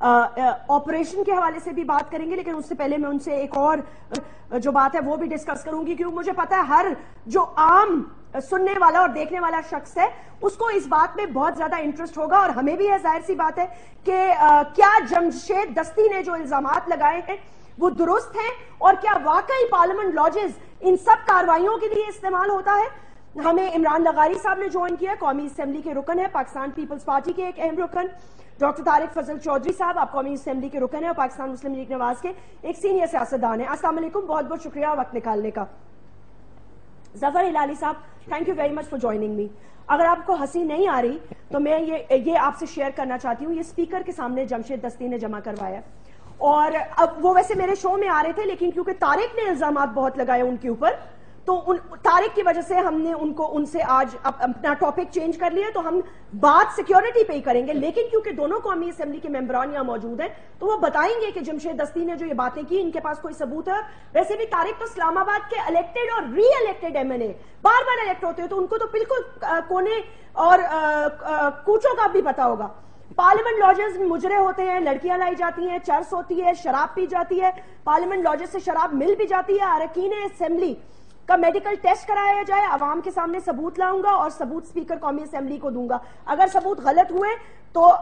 Operation کے حوالے سے بھی بات کریں گے، لیکن اس سے پہلے میں ان سے ایک اور جو بات ہے وہ بھی ڈسکس کروں گی، کیونکہ مجھے پتا ہے ہر جو عام سننے والا اور دیکھنے والا شخص ہے اس کو اس بات میں بہت زیادہ انٹرسٹ ہوگا، اور ہمیں بھی ہے، ظاہر سی بات ہے کہ کیا جمشید دستی نے جو الزامات لگائے ہیں وہ درست ہیں، اور کیا واقعی پارلیمنٹ لاجز ان سب کاروائیوں کے لیے استعمال ہوتا ہے۔ ہمیں عمران لغاری صاحب نے جوائن کیا، قومی اسمبلی کے رکن ہے، پاکستان پیپلز پارٹی کے ایک اہم رکن۔ ڈاکٹر طارق فضل چودھری صاحب، آپ قومی اسمبلی کے رکن ہیں اور پاکستان مسلم لیگ نواز کے ایک سینئر سیاستدان ہیں۔ السلام علیکم، بہت بہت شکریہ وقت نکالنے کا۔ Zafar Hilali sahab, thank you very much for joining me. اگر آپ کو ہنسی نہیں آ رہی تو میں یہ آپ سے شیئر کرنا چاہتی ہوں، یہ اسپیکر کے سامنے جمشید دستی نے جمع کروایا، اور اب وہ ویسے میرے شو میں آ رہے تھے، لیکن کیونکہ طارق نے الزامات بہت لگائے ان کے اوپر، تو طارق کی وجہ سے ہم نے ان سے آج اپنا ٹاپک چینج کر لیا، تو ہم بات سیکیورٹی پہ ہی کریں گے، لیکن کیونکہ دونوں قومی اسمبلی کے ممبران یہاں موجود ہیں تو وہ بتائیں گے کہ جمشید دستی نے جو یہ باتیں کی ان کے پاس کوئی ثبوت ہے۔ ویسے بھی طارق تو اسلام آباد کے الیکٹڈ اور ری الیکٹڈ ایم این اے، بار بار الیکٹ ہوتے ہیں، تو ان کو تو بالکل کونے اور کوچوں کا بھی پتا ہوگا۔ پارلیمنٹ لاجز مجرے ہوتے ہیں، لڑکیاں لائی جاتی ہیں، چرس ہوتی ہے، شراب پی جاتی ہے، پارلیمنٹ لاجز سے شراب مل بھی جاتی ہے۔ اراکین اسمبلی کا میڈیکل ٹیسٹ کرایا جائے، عوام کے سامنے ثبوت لاؤں گا اور ثبوت اسپیکر قومی اسمبلی کو دوں گا، اگر ثبوت غلط ہوئے تو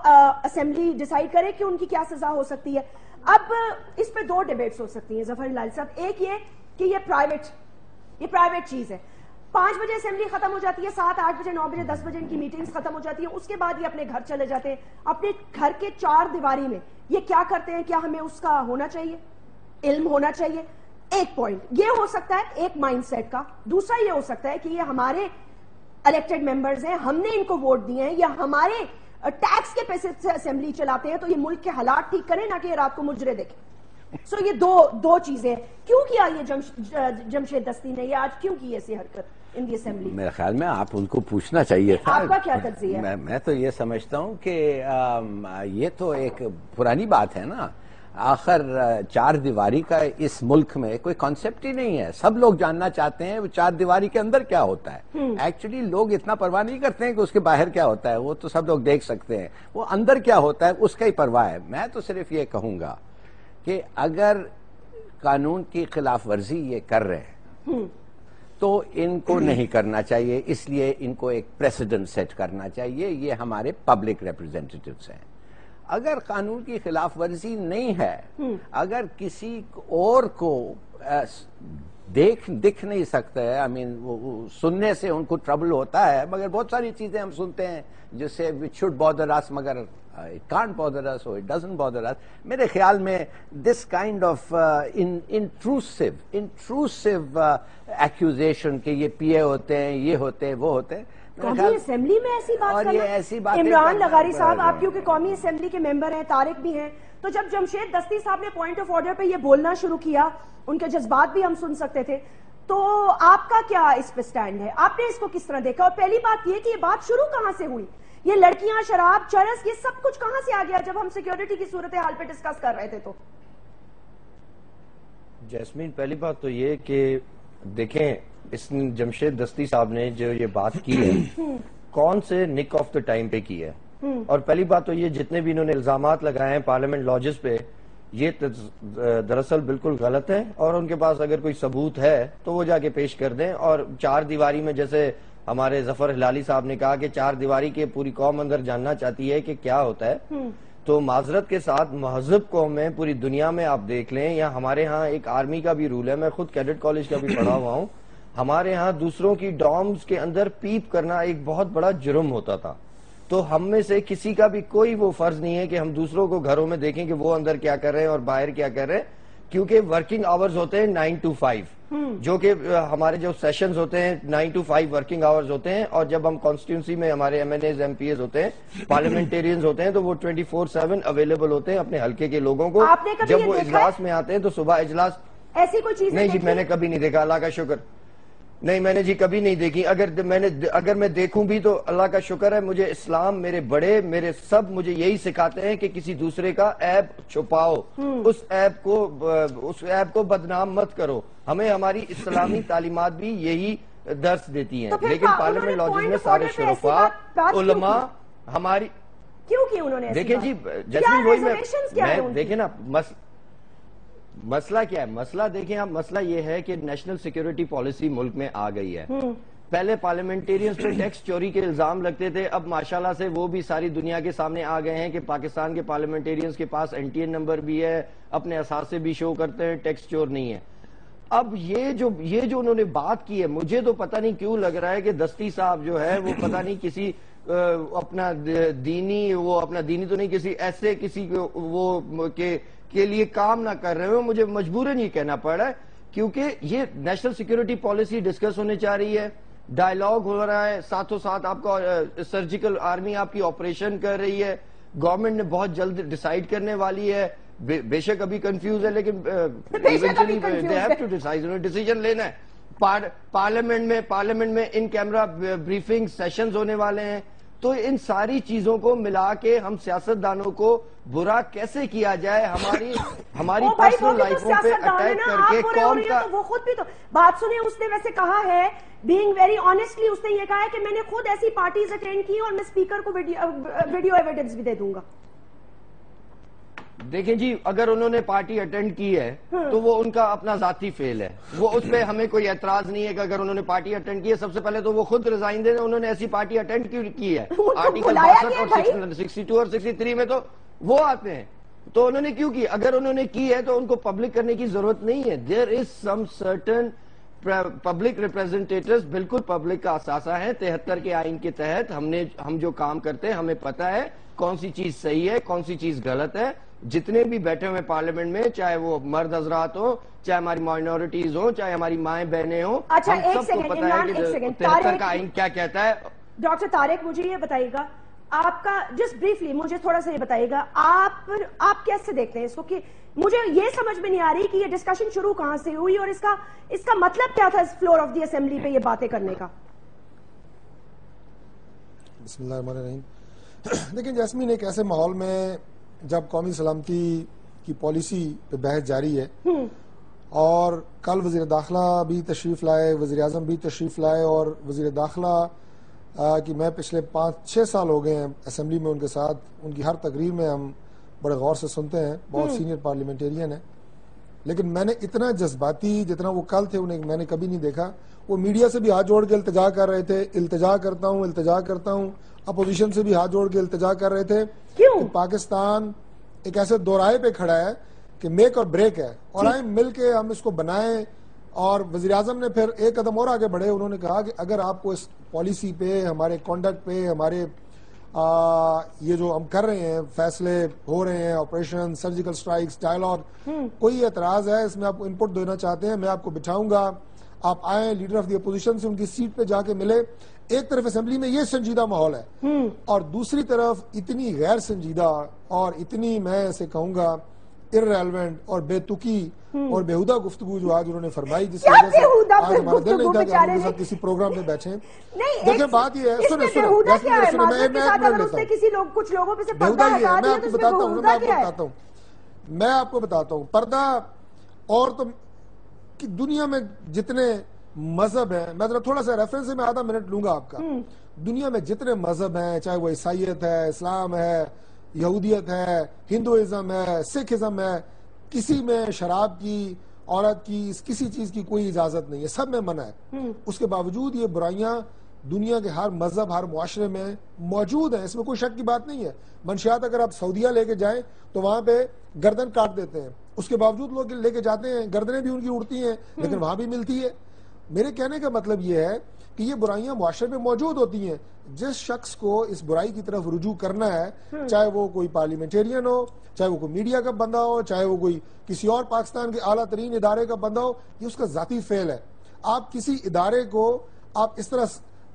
اسمبلی ڈیسائیڈ کرے کہ ان کی کیا سزا ہو سکتی ہے۔ اب اس پہ دو ڈیبیٹس ہو سکتی ہیں ظفر ہلالی صاحب، ایک یہ کہ یہ پرائیویٹ چیز ہے، 5 بجے اسمبلی ختم ہو جاتی ہے، 7 8 بجے 9 بجے 10 بجے ان کی میٹنگز ختم ہو جاتی ہیں، اس کے بعد یہ اپنے گھر چلے جاتے ہیں، اپنے گھر کے 4 دیواری میں یہ کیا کرتے ہیں، کیا ہمیں اس کا ہونا چاہیے، علم ہونا چاہیے؟ ایک پوائنٹ یہ ہو سکتا ہے ایک مائنڈ سیٹ کا، دوسرا یہ ہو سکتا ہے کہ یہ ہمارے الیکٹڈ ممبرز ہیں، ہم نے ان کو ووٹ دیے ہیں، یا ہمارے ٹیکس کے پیسے سے اسمبلی چلاتے ہیں، تو یہ ملک کے حالات ٹھیک کریں، نہ کہ یہ رات کو مجرے دیکھیں۔ سو یہ دو چیزیں کیوں کیا یہ جمشید دستی نے، یہ آج کیوں کی ایسی حرکت ان دی اسمبلی؟ میرے خیال میں آپ ان کو پوچھنا چاہیے تھا۔ آپ کا کیا تجزیہ ہے؟ میں تو یہ سمجھتا ہوں کہ یہ تو ایک پرانی بات ہے نا، آخر 4 دیواری کا اس ملک میں کوئی کانسیپٹ ہی نہیں ہے، سب لوگ جاننا چاہتے ہیں وہ 4 دیواری کے اندر کیا ہوتا ہے۔ ایکچولی لوگ اتنا پرواہ نہیں کرتے ہیں کہ اس کے باہر کیا ہوتا ہے، وہ تو سب لوگ دیکھ سکتے ہیں، وہ اندر کیا ہوتا ہے اس کا ہی پرواہ ہے۔ میں تو صرف یہ کہوں گا کہ اگر قانون کی خلاف ورزی یہ کر رہے ہیں تو ان کو نہیں کرنا چاہیے، اس لیے ان کو ایک پریسیڈنٹ سیٹ کرنا چاہیے، یہ ہمارے پبلک ریپریزنٹیٹیوز ہیں۔ اگر قانون کی خلاف ورزی نہیں ہے، اگر کسی اور کو دکھ نہیں سکتا ہے، سننے سے ان کو ٹربل ہوتا ہے، مگر بہت ساری چیزیں ہم سنتے ہیں جس سے which should bother us، مگر it can't bother us or it doesn't bother us۔ میرے خیال میں this kind of intrusive accusation کہ یہ پی اے ہوتے ہیں، یہ ہوتے ہیں، وہ ہوتے ہیں، قومی اسمبلی میں ایسی بات کرنا۔ عمران لغاری صاحب، آپ کیونکہ قومی اسمبلی کے ممبر ہیں، طارق بھی ہیں، تو جب جمشید دستی صاحب نے پوائنٹ آف آرڈر پہ یہ بولنا شروع کیا، ان کے جذبات بھی ہم سن سکتے تھے، تو آپ کا کیا اس پہ سٹینڈ ہے؟ آپ نے اس کو کس طرح دیکھا؟ اور پہلی بات یہ کہ یہ بات شروع کہاں سے ہوئی؟ یہ لڑکیاں، شراب، چرس، یہ سب کچھ کہاں سے آ گیا جب ہم سیکیورٹی کی صورتحال پہ ڈسکس کر رہے تھے؟ تو جیسمین، پہلی بات تو یہ کہ دیکھیں اس جمشید دستی صاحب نے جو یہ بات کی ہے کون سے نک آف دا ٹائم پہ کی ہے، اور پہلی بات تو یہ جتنے بھی انہوں نے الزامات لگائے ہیں پارلیمنٹ لاجز پہ، یہ دراصل بالکل غلط ہے، اور ان کے پاس اگر کوئی ثبوت ہے تو وہ جا کے پیش کر دیں۔ اور 4 دیواری میں جیسے ہمارے ظفر ہلالی صاحب نے کہا کہ 4 دیواری کے پوری قوم اندر جاننا چاہتی ہے کہ کیا ہوتا ہے، تو معذرت کے ساتھ مہذب قوم میں پوری دنیا میں آپ دیکھ لیں، یا ہمارے ہاں ایک آرمی کا بھی رول ہے، میں خود کیڈٹ کالج کا بھی پڑھا ہوا ہوں، ہمارے ہاں دوسروں کی ڈومز کے اندر پیپ کرنا ایک بہت بڑا جرم ہوتا تھا، تو ہم میں سے کسی کا بھی کوئی وہ فرض نہیں ہے کہ ہم دوسروں کو گھروں میں دیکھیں کہ وہ اندر کیا کر رہے ہیں اور باہر کیا کر رہے ہیں، کیونکہ ورکنگ آورز ہوتے ہیں 9 to 5، جو کہ ہمارے جو سیشنز ہوتے ہیں 9 to 5 ورکنگ آورز ہوتے ہیں، اور جب ہم کانسٹیٹیونسی میں ہمارے M N As, M P As ہوتے ہیں، پارلیمنٹیرینز ہوتے ہیں، تو وہ 24/7 اویلیبل ہوتے ہیں اپنے حلقے کے لوگوں کو۔ جب وہ اجلاس میں آتے ہیں تو صبح اجلاس، ایسی کوئی چیز نہیں جی میں نے کبھی نہیں دیکھا، اللہ کا شکر، نہیں میں نے جی کبھی نہیں دیکھی، اگر میں دیکھوں بھی تو اللہ کا شکر ہے، مجھے اسلام، میرے بڑے، میرے سب مجھے یہی سکھاتے ہیں کہ کسی دوسرے کا عیب چھپاؤ، اس عیب کو بدنام مت کرو، ہمیں ہماری اسلامی تعلیمات بھی یہی درس دیتی ہیں۔ لیکن پارلیمنٹ لاجز میں سارے شرفاء، علماء، کیوں کی انہوں نے دیکھیں جی جیسمین وہی دیکھیں نا مسئلہ کیا ہے، مسئلہ دیکھیں آپ، مسئلہ یہ ہے کہ نیشنل سیکیورٹی پالیسی ملک میں آ گئی ہے. پہلے پارلیمنٹیرینز پہ ٹیکس چوری کے الزام لگتے تھے، اب ماشاءاللہ سے وہ بھی ساری دنیا کے سامنے آ گئے ہیں کہ پاکستان کے پارلیمنٹیرینز کے پاس NTN نمبر بھی ہے، اپنے اثاثے بھی شو کرتے ہیں، ٹیکس چور نہیں ہے. اب یہ جو انہوں نے بات کی ہے، مجھے تو پتہ نہیں کیوں لگ رہا ہے کہ دستی صاحب جو ہے وہ پتہ نہیں کسی اپنا دینی تو نہیں، کسی ایسے کسی وہ کے لیے کام نہ کر رہے ہو. مجھے مجبوراً یہ کہنا پڑ رہا ہے کیونکہ یہ نیشنل سیکیورٹی پالیسی ڈسکس ہونے چاہ رہی ہے، ڈائیلاگ ہو رہا ہے، ساتھوں ساتھ آپ کا سرجیکل آرمی آپ کی آپریشن کر رہی ہے، گورنمنٹ نے بہت جلد ڈیسائیڈ کرنے والی ہے. بے شک ابھی کنفیوز ہے لیکن eventually they have to decide, انہوں نے ڈیسیجن لینا ہے. پارلیمنٹ میں ان کیمرہ بریفنگ سیشنز ہونے والے ہیں. تو ان ساری چیزوں کو ملا کے ہم سیاستدانوں کو برا کیسے کیا جائے، ہماری پرسنل لائفوں پہ اٹیک کر کے قوم کا. وہ خود بھی تو بات سنیں، اس نے ویسے کہا ہے بینگ ویری آنیسٹلی، اس نے یہ کہا ہے کہ میں نے خود ایسی پارٹیز اٹینڈ کی اور میں اسپیکر کو ویڈیو ایویڈنس بھی دے دوں گا. دیکھیں جی اگر انہوں نے پارٹی اٹینڈ کی ہے تو وہ ان کا اپنا ذاتی فیل ہے، وہ اس پہ ہمیں کوئی اعتراض نہیں ہے کہ اگر انہوں نے پارٹی اٹینڈ کی ہے. سب سے پہلے تو وہ خود ریزائن دیں، انہوں نے ایسی پارٹی اٹینڈ کی ہے. آرٹیکل 62 اور 62 اور 63 میں تو وہ آتے ہیں. تو انہوں نے کیوں کی؟ اگر انہوں نے کی ہے تو ان کو پبلک کرنے کی ضرورت نہیں ہے. دیر از سم سرٹن پبلک ریپرزنٹیٹرز بالکل پبلک کا اثاثہ ہے. 73 کے آئین کے تحت ہم جو کام کرتے ہیں ہمیں پتہ ہے کون سی چیز صحیح ہے کون سی چیز غلط ہے. جتنے بھی بیٹھے ہوئے پارلیمنٹ میں، چاہے وہ مرد حضرات ہو، چاہے ہماری مائنورٹیز ہو، چاہے ہماری مائیں بہنیں ہوں، ہم سب کو پتہ ہے کہ 73 کا آئین کیا کہتا ہے. ڈاکٹر طارق مجھے یہ بتائیے گا، آپ کا جسٹ بریفلی مجھے تھوڑا سا یہ بتائیے گا، آپ کیسے دیکھتے ہیں اس کو؟ کہ مجھے یہ سمجھ میں نہیں آ رہی کہ یہ ڈسکشن شروع کہاں سے ہوئی اور اس کا مطلب کیا تھا اس فلور آف دی اسمبلی پہ یہ باتیں کرنے کا؟ بسم اللہ الرحمن الرحیم. لیکن جیسمین ایک ایسے ماحول میں جب قومی سلامتی کی پالیسی پہ بحث جاری ہے اور کل وزیر داخلہ بھی تشریف لائے، وزیر اعظم بھی تشریف لائے، اور وزیر داخلہ کی میں پچھلے 5-6 سال ہو گئے ہیں اسمبلی میں ان کے ساتھ، ان کی ہر تقریر میں ہم بڑے غور سے سنتے ہیں، بہت سینئر پارلیمنٹیرین ہیں. لیکن میں نے اتنا جذباتی جتنا وہ کل تھے انہیں میں نے کبھی نہیں دیکھا. وہ میڈیا سے بھی ہاتھ جوڑ کے التجا کر رہے تھے، التجا کرتا ہوں، اپوزیشن سے بھی ہاتھ جوڑ کے التجا کر رہے تھے کہ پاکستان ایک ایسے دورائے پہ کھڑا ہے کہ میک اور بریک ہے، اور آئیں مل کے ہم اس کو بنائیں. اور وزیر اعظم نے پھر ایک قدم اور آگے بڑھے، انہوں نے کہا کہ اگر آپ کو اس پالیسی پہ، ہمارے کانڈکٹ پہ، ہمارے یہ جو ہم کر رہے ہیں، فیصلے ہو رہے ہیں، آپریشن، سرجیکل سٹرائکس، ڈائیلاگ، کوئی اعتراض ہے، اس میں آپ کو انپٹ دینا چاہتے ہیں، میں آپ کو بٹھاؤں گا، آپ آئیں لیڈر آف دی اپوزیشن سے ان کی سیٹ پہ جا کے ملے. ایک طرف اسمبلی میں یہ سنجیدہ ماحول ہے اور دوسری طرف اتنی غیر سنجیدہ اور اتنی میں اسے کہوں گا irrelevant اور بے تکی اور بیہودہ گفتگو جو آج انہوں نے فرمائی، جس کی وجہ سے آج ہمارا دل نہیں تھا کہ ہم ان کے ساتھ کسی پروگرام میں بیٹھیں. دیکھیں بات یہ ہے، سنیں میں آپ کو بتاتا ہوں پردہ اور تو دنیا میں جتنے مذہب ہیں، میں تھوڑا سا ریفرنس سے میں آدھا منٹ لوں گا آپ کا. دنیا میں جتنے مذہب ہیں، چاہے وہ عیسائیت ہے، اسلام ہے، یہودیت ہے، ہندوازم ہے، سکھ ازم ہے، کسی میں شراب کی، عورت کی، کسی چیز کی کوئی اجازت نہیں ہے، سب میں منع ہے. اس کے باوجود یہ برائیاں دنیا کے ہر مذہب، ہر معاشرے میں موجود ہیں، اس میں کوئی شک کی بات نہیں ہے. منشیات اگر آپ سعودیہ لے کے جائیں تو وہاں پہ گردن کاٹ دیتے ہیں، اس کے باوجود لوگ لے کے جاتے ہیں، گردنیں بھی ان کی اڑتی ہیں لیکن وہاں بھی ملتی ہے. میرے کہنے کا مطلب یہ ہے کہ یہ برائیاں معاشرے میں موجود ہوتی ہیں. جس شخص کو اس برائی کی طرف رجوع کرنا ہے، چاہے وہ کوئی پارلیمنٹیرین ہو، چاہے وہ کوئی میڈیا کا بندہ ہو، چاہے وہ کوئی کسی اور پاکستان کے اعلیٰ ترین ادارے کا بندہ ہو، یہ اس کا ذاتی فعل ہے. آپ کسی ادارے کو آپ اس طرح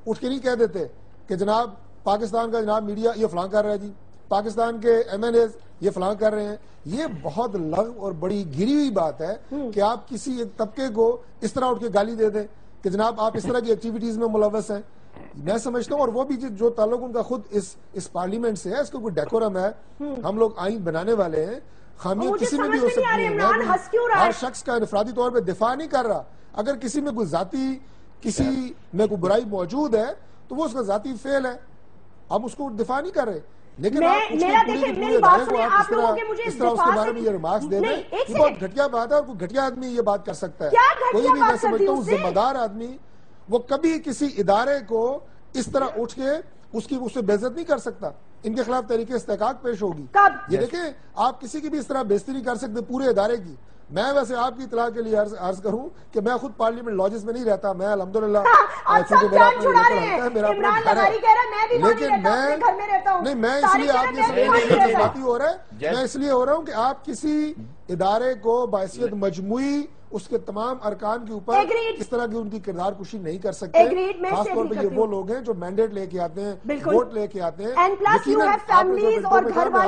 اٹھ کے نہیں کہہ دیتے کہ جناب پاکستان کا جناب میڈیا یہ فلاں کر رہا ہے، جی پاکستان کے MNAs یہ فلاں کر رہے ہیں. یہ بہت لغو اور بڑی گری ہوئی بات ہے کہ آپ کسی ایک طبقے کو اس طرح اٹھ کے گالی دے دیں کہ جناب آپ اس طرح کی ایکٹیویٹیز میں ملوث ہیں. میں سمجھتا ہوں، اور وہ بھی جو تعلق ان کا خود اس پارلیمنٹ سے ہے، اس کا کوئی ڈیکورم ہے. ہم لوگ آئین بنانے والے ہیں، خامیاں کسی میں بھی ہو سکتی ہیں. ہر شخص کا انفرادی طور پہ دفاع نہیں کر رہا. اگر کسی میں کوئی ذاتی، کسی میں کوئی برائی موجود ہے تو وہ اس کا ذاتی فعل ہے، ہم اس کو دفاع نہیں کر رہے. لیکن میں آپ میرا دیکھیں میری بات سنیں آپ لوگوں کے مجھے اس طرح اس کے بارے میں یہ ریمارکس دے دیں یہ بہت گھٹیا بات ہے اور کوئی گھٹیا آدمی یہ بات کر سکتا ہے کوئی بھی میں سمجھتا ہوں ذمہ دار آدمی وہ کبھی کسی ادارے کو اس طرح اٹھ کے اس کی اس سے بے عزت نہیں کر سکتا ان کے خلاف تحریک استحقاق پیش ہوگی یہ دیکھیں آپ کسی کی بھی اس طرح بےزتی نہیں کر سکتے پورے ادارے کی میں ویسے آپ کی اطلاع کے لیے عرض کروں کہ میں خود پارلیمنٹ لاجز میں نہیں رہتا میں الحمدللہ چونکہ میرا اپنا لوکل حلقہ ہے میرا اپنا گھر ہے لیکن میں اس لیے آپ کے بات ہی ہو رہا ہے میں اس لیے ہو رہا ہوں کہ آپ کسی ادارے کو بحیثیت مجموعی اس کے تمام ارکان کے اوپر اس طرح کی ان کی کردار کشی نہیں کر سکتے خاص طور پہ یہ وہ لوگ ہیں جو مینڈیٹ لے کے آتے ہیں ووٹ لے کے آتے ہیں یقیناً آپ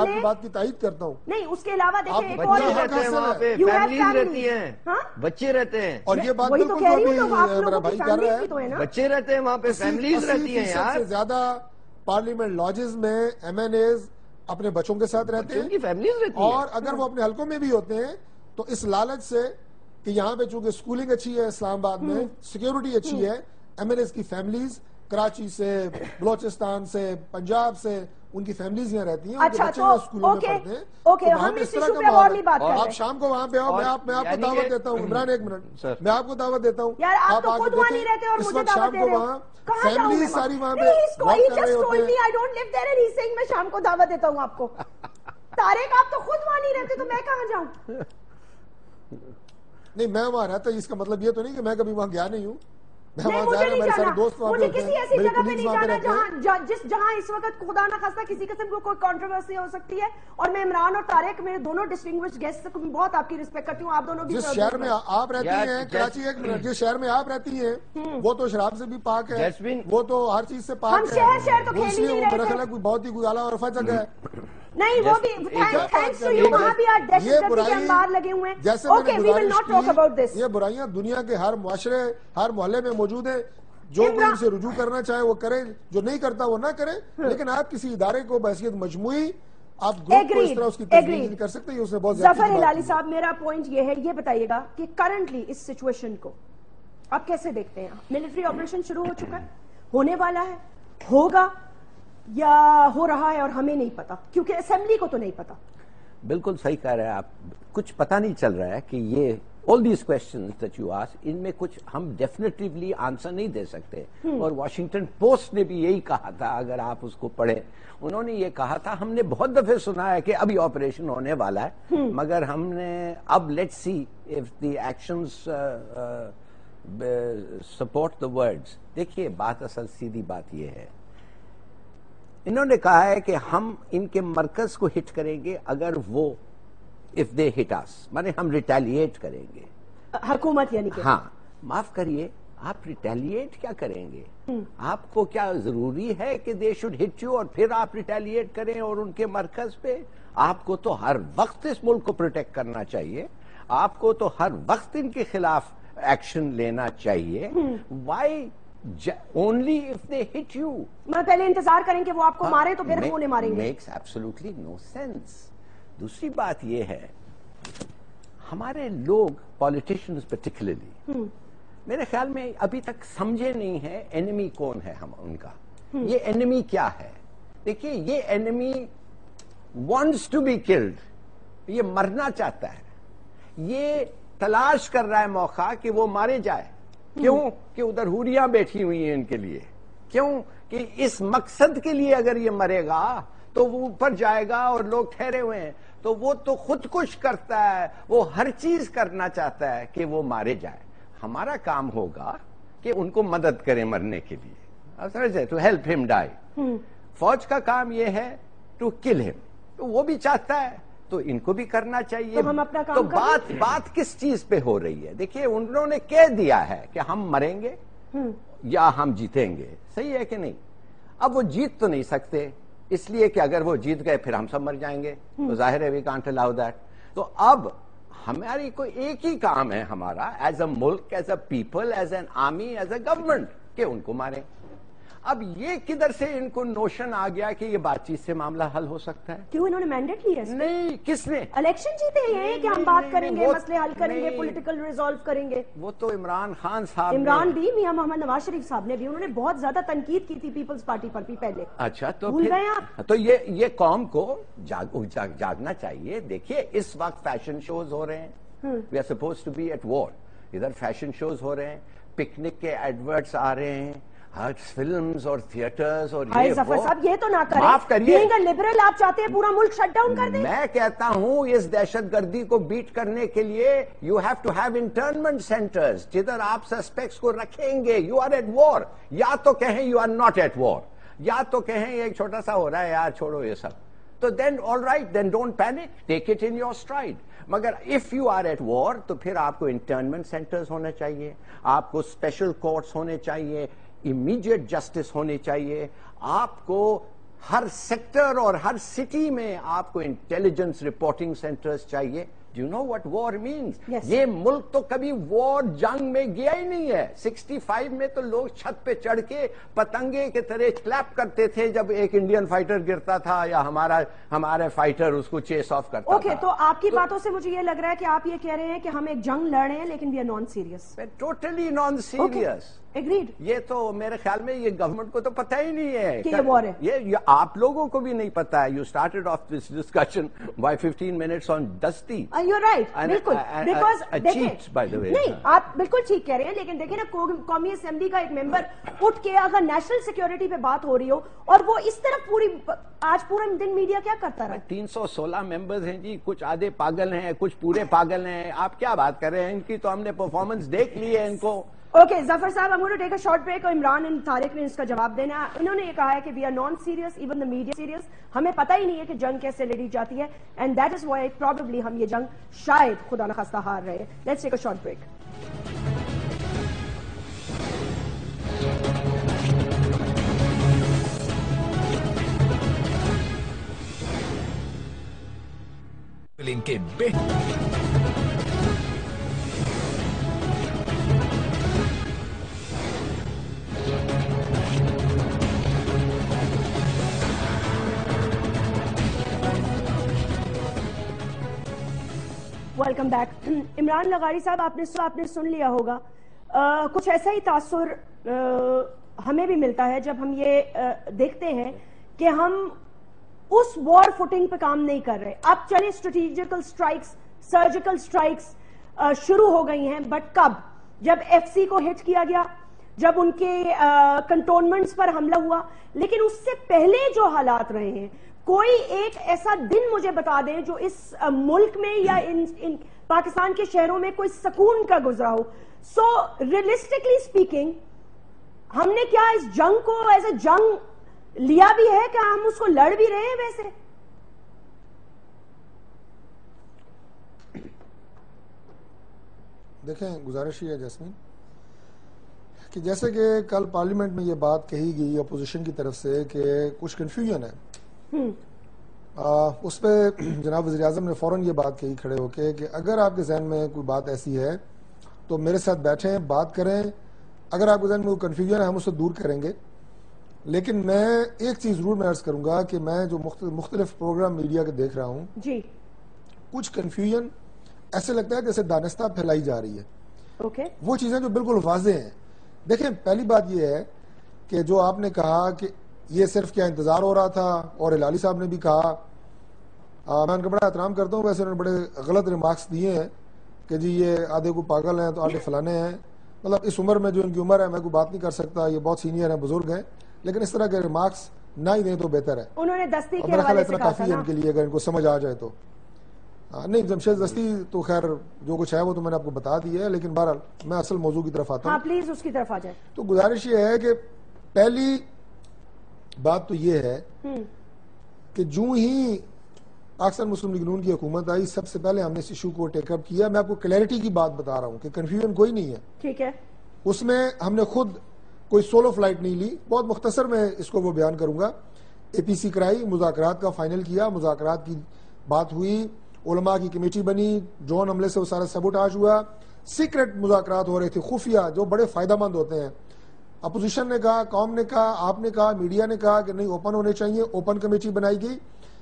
کی بات کی تائید کرتا ہوں نہیں اس کے علاوہ دیکھیں فیملیز رہتی ہیں بچے رہتے ہیں اور یہ بات بالکل جو میرا بھائی کر رہا ہے بچے رہتے ہیں وہاں پہ فیملیز رہتی ہیں یار سے زیادہ پارلیمنٹ لاجز میں ایم این ایز اپنے بچوں کے ساتھ رہتے ہیں اور اگر وہ اپنے حلقوں میں بھی ہوتے ہیں تو اس لالچ سے کہ یہاں پہ چونکہ سکولنگ اچھی ہے اسلام آباد میں سیکیورٹی اچھی ہے ایم این ایز کی فیملیز کراچی سے بلوچستان سے پنجاب سے ان کی فیملیز یہاں رہتی ہیں ان کے بچے یہاں سکولوں میں پڑھتے ہیں تو وہاں پہ اس طرح کا ماحول ہے آپ شام کو وہاں پہ آؤ میں آپ کو دعوت دیتا ہوں عمران ایک منٹ میں آپ کو دعوت دیتا ہوں آپ آ کے دیکھیں اس وقت شام کو وہاں فیملیز ساری وہاں پہ واک کر رہے ہوتے ہیں میں شام کو دعوت دیتا ہوں آپ کو طارق آپ تو خود وہاں نہیں رہتے تو میں کہاں جاؤں نہیں میں وہاں رہتا اس کا مطلب یہ تو نہیں کہ میں کبھی وہاں گیا نہیں ہوں میں وہاں جانا میرے سارے دوست وہاں پہ ہوتے ہیں میری کلیگز وہاں پہ رہتے ہیں جہاں اس وقت خدا نہ خواستہ کسی قسم کو کوئی کنٹروورسی ہو سکتی ہے اور میں عمران اور طارق میرے دونوں ڈسٹنگوشڈ گیسٹ سے بہت آپ کی رسپیکٹ کرتی ہوں آپ دونوں بھی جس شہر میں آپ رہتی ہیں کراچی ایک منٹ جس شہر میں آپ رہتی ہیں وہ تو شراب سے بھی پاک ہے وہ تو ہر چیز سے پاک ہے اس لیے وہ میرا خیال ہے کوئی بہت ہی کوئی اعلیٰ عرفہ جگہ ہے نہیں وہ بھی تھینکس ٹو یو وہاں بھی آج دہشت گردی کے انبار لگے ہوئے ہیں جیسے میں نے گزارش کی یہ برائیاں دنیا کے ہر معاشرے ہر محلے میں موجود ہیں جو کوئی ان سے رجوع کرنا چاہے وہ کرے جو نہیں کرتا وہ نہ کرے لیکن آپ کسی ادارے کو بحیثیت مجموعی آپ گروپ کو اس طرح اس کی تجویز نہیں کر سکتے یہ اس نے بہت زیادہ ظفر ہلالی صاحب میرا پوائنٹ یہ ہے یہ بتائیے گا کہ کرنٹلی اس سچویشن کو آپ کیسے دیکھتے ہیں ملٹری آپریشن شروع ہو چکا ہے ہونے والا ہے ہوگا یا ہو رہا ہے اور ہمیں نہیں پتا کیونکہ اسمبلی کو تو نہیں پتا بالکل صحیح کہہ رہے ہیں آپ کچھ پتہ نہیں چل رہا ہے کہ یہ all these questions that you ask ان میں کچھ ہم ڈیفینیٹیولی آنسر نہیں دے سکتے اور واشنگٹن پوسٹ نے بھی یہی کہا تھا اگر آپ اس کو پڑھیں انہوں نے یہ کہا تھا ہم نے بہت دفعہ سنا ہے کہ ابھی آپریشن ہونے والا ہے مگر ہم نے اب let's see if the actions support the words دیکھیے بات اصل سیدھی بات یہ ہے انہوں نے کہا ہے کہ ہم ان کے مرکز کو ہٹ کریں گے اگر وہ if they hit us مانے ہم ریٹیلیٹ کریں گے حکومت یعنی کہ ہاں معاف کریے آپ ریٹیلیٹ کیا کریں گے آپ کو کیا ضروری ہے کہ they should hit you اور پھر آپ ریٹیلیٹ کریں اور ان کے مرکز پہ آپ کو تو ہر وقت اس ملک کو پروٹیکٹ کرنا چاہیے آپ کو تو ہر وقت ان کے خلاف ایکشن لینا چاہیے why only if they hit you میں پہلے انتظار کریں کہ وہ آپ کو مارے تو پھر ہم انہیں ماریں گے makes absolutely no sense دوسری بات یہ ہے ہمارے لوگ پالیٹیشنز پرٹیکولرلی میرے خیال میں ابھی تک سمجھے نہیں ہے اینیمی کون ہے ہم ان کا یہ اینیمی کیا ہے دیکھیے یہ enemy wants to be killed یہ مرنا چاہتا ہے یہ تلاش کر رہا ہے موقع کہ وہ مارے جائے کیوں کہ ادھر حوریاں بیٹھی ہوئی ہیں ان کے لیے کیوں کہ اس مقصد کے لیے اگر یہ مرے گا تو وہ اوپر جائے گا اور لوگ ٹھہرے ہوئے ہیں تو وہ تو خود کش کرتا ہے وہ ہر چیز کرنا چاہتا ہے کہ وہ مارے جائے ہمارا کام ہوگا کہ ان کو مدد کریں مرنے کے لیے ٹو ہیلپ ہم ڈائی فوج کا کام یہ ہے ٹو کل ہم تو وہ بھی چاہتا ہے تو ان کو بھی کرنا چاہیے تو بات کس چیز پہ ہو رہی ہے دیکھیے انہوں نے کہہ دیا ہے کہ ہم مریں گے یا ہم جیتیں گے صحیح ہے کہ نہیں اب وہ جیت تو نہیں سکتے اس لیے کہ اگر وہ جیت گئے پھر ہم سب مر جائیں گے تو ظاہر ہے وی کانٹ الاؤ دیٹ تو اب ہماری کوئی ایک ہی کام ہے ہمارا ایز اے ملک as a people as an army as a government کہ ان کو ماریں اب یہ کدھر سے ان کو نوشن آ گیا کہ یہ بات چیت سے معاملہ حل ہو سکتا ہے؟ کیوں انہوں نے مینڈیٹ لیا؟ نہیں، کس نے؟ الیکشن جیتے ہیں کہ ہم بات کریں گے، مسئلے حل کریں گے، پولیٹیکل ریزالو کریں گے. وہ تو عمران خان صاحب، عمران بھی، میاں محمد نواز شریف صاحب نے بھی، انہوں نے بہت زیادہ تنقید کی تھی پیپلز پارٹی پر بھی پہلے. اچھا تو بھول گئے آپ؟ تو یہ قوم کو جاگنا چاہیے. دیکھیے اس وقت فیشن شوز ہو رہے ہیں، we are supposed to be at war. ادھر فیشن شوز ہو رہے ہیں، پکنک کے ایڈورٹس آ رہے ہیں، ہر فلمز اور تھیٹرز اور یہ ظفر صاحب یہ تو نہ کریں. معاف کریے، لبرل آپ چاہتے ہیں پورا ملک شٹ ڈاؤن کر دیں؟ میں کہتا ہوں اس دہشت گردی کو بیٹ کرنے کے لیے you have to have internment centres جدھر آپ سسپیکٹس کو رکھیں گے. You are at war. یا تو کہیں you are not at war, یا تو کہیں ایک چھوٹا سا ہو رہا ہے یار چھوڑو یہ سب. تو then all right, then don't panic, take it in your stride. مگر if you are at war تو پھر آپ کو انٹرنمنٹ سینٹرز ہونے چاہیے، آپ کو اسپیشل کورٹس ہونے چاہیے، امیڈیٹ جسٹس ہونی چاہیے. آپ کو ہر سیکٹر اور ہر سٹی میں آپ کو انٹیلیجنس رپورٹنگ سینٹرز چاہیے. Do you know what war means? Yes. یہ ملک تو کبھی وار جنگ میں گیا ہی نہیں ہے. 65 میں تو لوگ چھت پہ چڑھ کے پتنگے کے طرح کلیپ کرتے تھے جب ایک انڈین فائٹر گرتا تھا یا ہمارے فائٹر اس کو چیس آف کرتا تھا. اوکے، تو آپ کی باتوں سے مجھے یہ لگ رہا ہے کہ آپ یہ کہہ رہے ہیں کہ ہم ایک جنگ لڑ رہے ہیں لیکن we are non-serious. Totally non serious. Agreed. یہ تو میرے خیال میں یہ گورنمنٹ کو تو پتہ ہی نہیں ہے کہ یہ وار ہے. یہ آپ لوگوں کو بھی نہیں پتا ہے. You started of this discussion by 15 minutes on دستی. You're right. بالکل. Because دیکھیں، نہیں آپ بالکل ٹھیک کہہ رہے ہیں، لیکن دیکھیں نا قومی اسمبلی کا ایک ممبر اٹھ کے اگر نیشنل سیکیورٹی پہ بات ہو رہی ہو اور وہ اس طرف آج پورا دن میڈیا کیا کرتا رہا؟ 316 ممبرز ہیں جی، کچھ آدھے پاگل ہیں، کچھ پورے پاگل ہیں. آپ کیا بات کر رہے ہیں؟ ان کی تو ہم نے پرفارمنس دیکھ لی ہے ان کو. اوکے ظفر صاحب، I'm going to take a short break اور عمران اور طارق نے اس کا جواب دینا. انہوں نے یہ کہا ہے کہ we are non-serious, even the media serious. ہمیں پتہ ہی نہیں ہے کہ جنگ کیسے لڑی جاتی ہے and that is why probably ہم یہ جنگ شاید خدا نخواستہ ہار رہے ہیں. Let's take a short break. ان کے ویلکم بیک. عمران لغاری صاحب، آپ نے سن لیا ہوگا. کچھ ایسا ہی تاثر ہمیں بھی ملتا ہے جب ہم یہ دیکھتے ہیں کہ ہم اس وار فوٹنگ پہ کام نہیں کر رہے. اب چلے اسٹریٹجیکل سٹرائکس، سرجیکل سٹرائکس شروع ہو گئی ہیں، بٹ کب؟ جب ایف سی کو ہٹ کیا گیا، جب ان کے کنٹونمنٹس پر حملہ ہوا. لیکن اس سے پہلے جو حالات رہے ہیں، کوئی ایک ایسا دن مجھے بتا دیں جو اس ملک میں یا ان پاکستان کے شہروں میں کوئی سکون کا گزرا ہو. سو ریئلسٹکلی اسپیکنگ، ہم نے کیا اس جنگ کو ایز اے جنگ لیا بھی ہے؟ کیا ہم اس کو لڑ بھی رہے ہیں ویسے؟ دیکھیں، گزارش یہ ہے جیسمین کہ جیسے کہ کل پارلیمنٹ میں یہ بات کہی گئی اپوزیشن کی طرف سے کہ کچھ کنفیوژن ہے، اس پہ جناب وزیر اعظم نے فوراً یہ بات کہی کھڑے ہو کے کہ اگر آپ کے ذہن میں کوئی بات ایسی ہے تو میرے ساتھ بیٹھیں، بات کریں. اگر آپ کے ذہن میں کوئی کنفیوژن ہے ہم اسے دور کریں گے. لیکن میں ایک چیز ضرور میں عرض کروں گا کہ میں جو مختلف پروگرام میڈیا کے دیکھ رہا ہوں جی، کچھ کنفیوژن ایسے لگتا ہے جیسے دانستہ پھیلائی جا رہی ہے. اوکے، وہ چیزیں جو بالکل واضح ہیں. دیکھیں، پہلی بات یہ ہے کہ جو آپ نے کہا کہ یہ صرف کیا انتظار ہو رہا تھا، اور ہلالی صاحب نے بھی کہا، میں ان کا بڑا احترام کرتا ہوں، ویسے انہوں نے بڑے غلط ریمارکس دیے ہیں کہ جی یہ آدھے کو پاگل ہیں تو آدھے فلانے ہیں. مطلب اس عمر میں جو ان کی عمر ہے میں کوئی بات نہیں کر سکتا، یہ بہت سینئر ہیں، بزرگ ہیں، لیکن اس طرح کے ریمارکس نہ ہی دیں تو بہتر ہے. انہوں نے دستی کے میرا خیال حوالے سے اتنا کہا کافی تھا ہے نا. ان کے لیے اگر ان کو سمجھ آ جائے تو. نہیں، جمشید دستی تو خیر جو کچھ ہے وہ تو میں نے آپ کو بتا دی ہے، لیکن بہرحال میں اصل موضوع کی طرف آتا ہاں ہوں. پلیز اس کی طرف آ جائے. تو گزارش یہ ہے کہ پہلی بات تو یہ ہے کہ جو ہی پاکستان مسلم لیگ نون کی حکومت آئی، سب سے پہلے ہم نے اس ایشو کو ٹیک اپ کیا. میں آپ کو کلیئرٹی کی بات بتا رہا ہوں کہ کنفیوژن کوئی نہیں ہے. ٹھیک ہے، اس میں ہم نے خود کوئی سولو فلائٹ نہیں لی. بہت مختصر میں اس کو وہ بیان کروں گا. اے پی سی کرائی، مذاکرات کا فائنل کیا، مذاکرات کی بات ہوئی، علماء کی کمیٹی بنی، ڈرون حملے سے وہ سارا سیبوٹاج ہوا، سیکرٹ مذاکرات ہو رہے تھے، خفیہ، جو بڑے فائدہ مند ہوتے ہیں. اپوزیشن نے کہا, قوم نے کہا, آپ نے کہا, میڈیا نے کہا کہ نہیں اوپن ہونے چاہیے, اوپن کمیٹی بنائی گئی.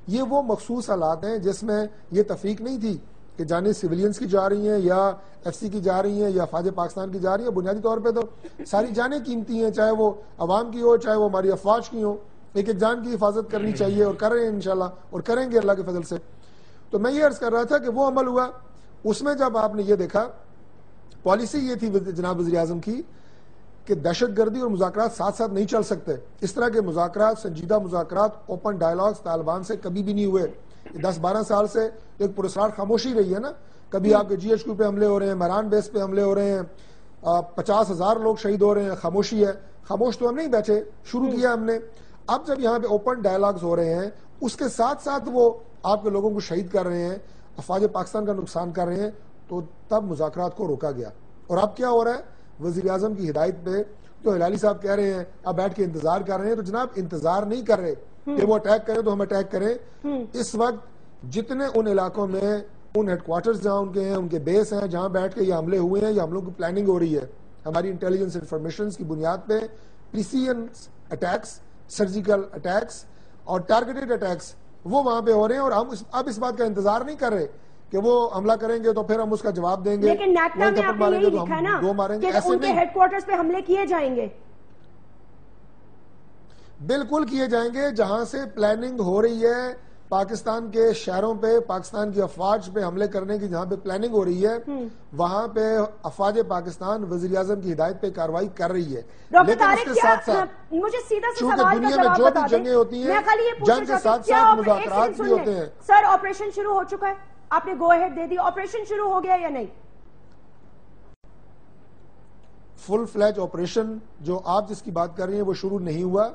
یہ وہ مخصوص حالات ہیں جس میں یہ تفریق نہیں تھی کہ جانیں سویلینز کی جا رہی ہیں یا ایف سی کی جا رہی ہیں یا فوج پاکستان کی جا رہی ہیں. بنیادی طور پہ تو ساری جانیں قیمتی ہیں, چاہے وہ عوام کی ہو چاہے وہ ہماری افواج کی ہو. ایک ایک جان کی حفاظت کرنی چاہیے اور کر رہے ہیں انشاءاللہ, اور کریں گے اللہ کے فضل سے. تو میں یہ عرض کر رہا تھا کہ وہ عمل ہوا, اس میں جب آپ نے یہ دیکھا پالیسی یہ تھی جناب وزیر اعظم کی کہ دہشت گردی اور مذاکرات ساتھ ساتھ نہیں چل سکتے. اس طرح کے مذاکرات, سنجیدہ مذاکرات, اوپن ڈائیلاگز طالبان سے کبھی بھی نہیں ہوئے. 10-12 سال سے ایک پراسرار خاموشی رہی ہے نا. کبھی آپ کے جی ایچ کیو پہ حملے ہو رہے ہیں, مہران بیس پہ حملے ہو رہے ہیں, 50,000 لوگ شہید ہو رہے ہیں, خاموشی ہے. خاموش تو ہم نہیں بیٹھے, شروع کیا ہم نے. اب جب یہاں پہ اوپن ڈائیلاگز ہو رہے ہیں, اس کے ساتھ ساتھ وہ آپ کے لوگوں کو شہید کر رہے ہیں, افواج پاکستان کا نقصان کر رہے ہیں, تو تب مذاکرات کو روکا گیا. اور اب کیا ہو رہا ہے, وزیر اعظم کی ہدایت پہ جو ہلالی صاحب کہہ رہے ہیں اب بیٹھ کے انتظار کر رہے ہیں, تو جناب انتظار نہیں کر رہے کہ وہ اٹیک کریں تو ہم اٹیک کریں. اس وقت جتنے ان علاقوں میں ان ہیڈ کوارٹرز جہاں ان کے ہیں, ان کے بیس ہیں, جہاں بیٹھ کے یہ حملے ہوئے ہیں, یہ حملوں کی پلاننگ ہو رہی ہے ہماری انٹیلیجنس انفارمیشنز کی بنیاد پہ. پریسیژن اٹیکس, سرجیکل اٹیکس اور ٹارگیٹڈ اٹیکس وہ وہاں پہ ہو رہے ہیں. اور ہم اب اس بات کا انتظار نہیں کر رہے کہ وہ حملہ کریں گے تو پھر ہم اس کا جواب دیں گے, لیکن نیٹنا میں آپ نے یہی لکھا نا کہ ان کے ہیڈ کوارٹرز پہ حملے کیے جائیں گے. بالکل کیے جائیں گے. جہاں سے پلاننگ ہو رہی ہے پاکستان کے شہروں پہ, پاکستان کی افواج پہ حملے کرنے کی جہاں پہ پلاننگ ہو رہی ہے, وہاں پہ افواج پاکستان وزیر اعظم کی ہدایت پہ کارروائی کر رہی ہے. لیکن اس کے ساتھ ساتھ مجھے سیدھا سے چونکہ سوال کا دنیا میں جواب جو بتا بھی دیں, جنگیں ہوتی ہیں, میں خالی یہ جنگ کے ساتھ ساتھ مذاکرات بھی ہوتے ہیں. سر آپریشن شروع ہو چکا ہے, آپ نے گو اہیڈ دے دی, آپریشن شروع ہو گیا یا نہیں؟ فل فلیج آپریشن جو آپ جس کی بات کر رہی ہیں وہ شروع نہیں ہوا.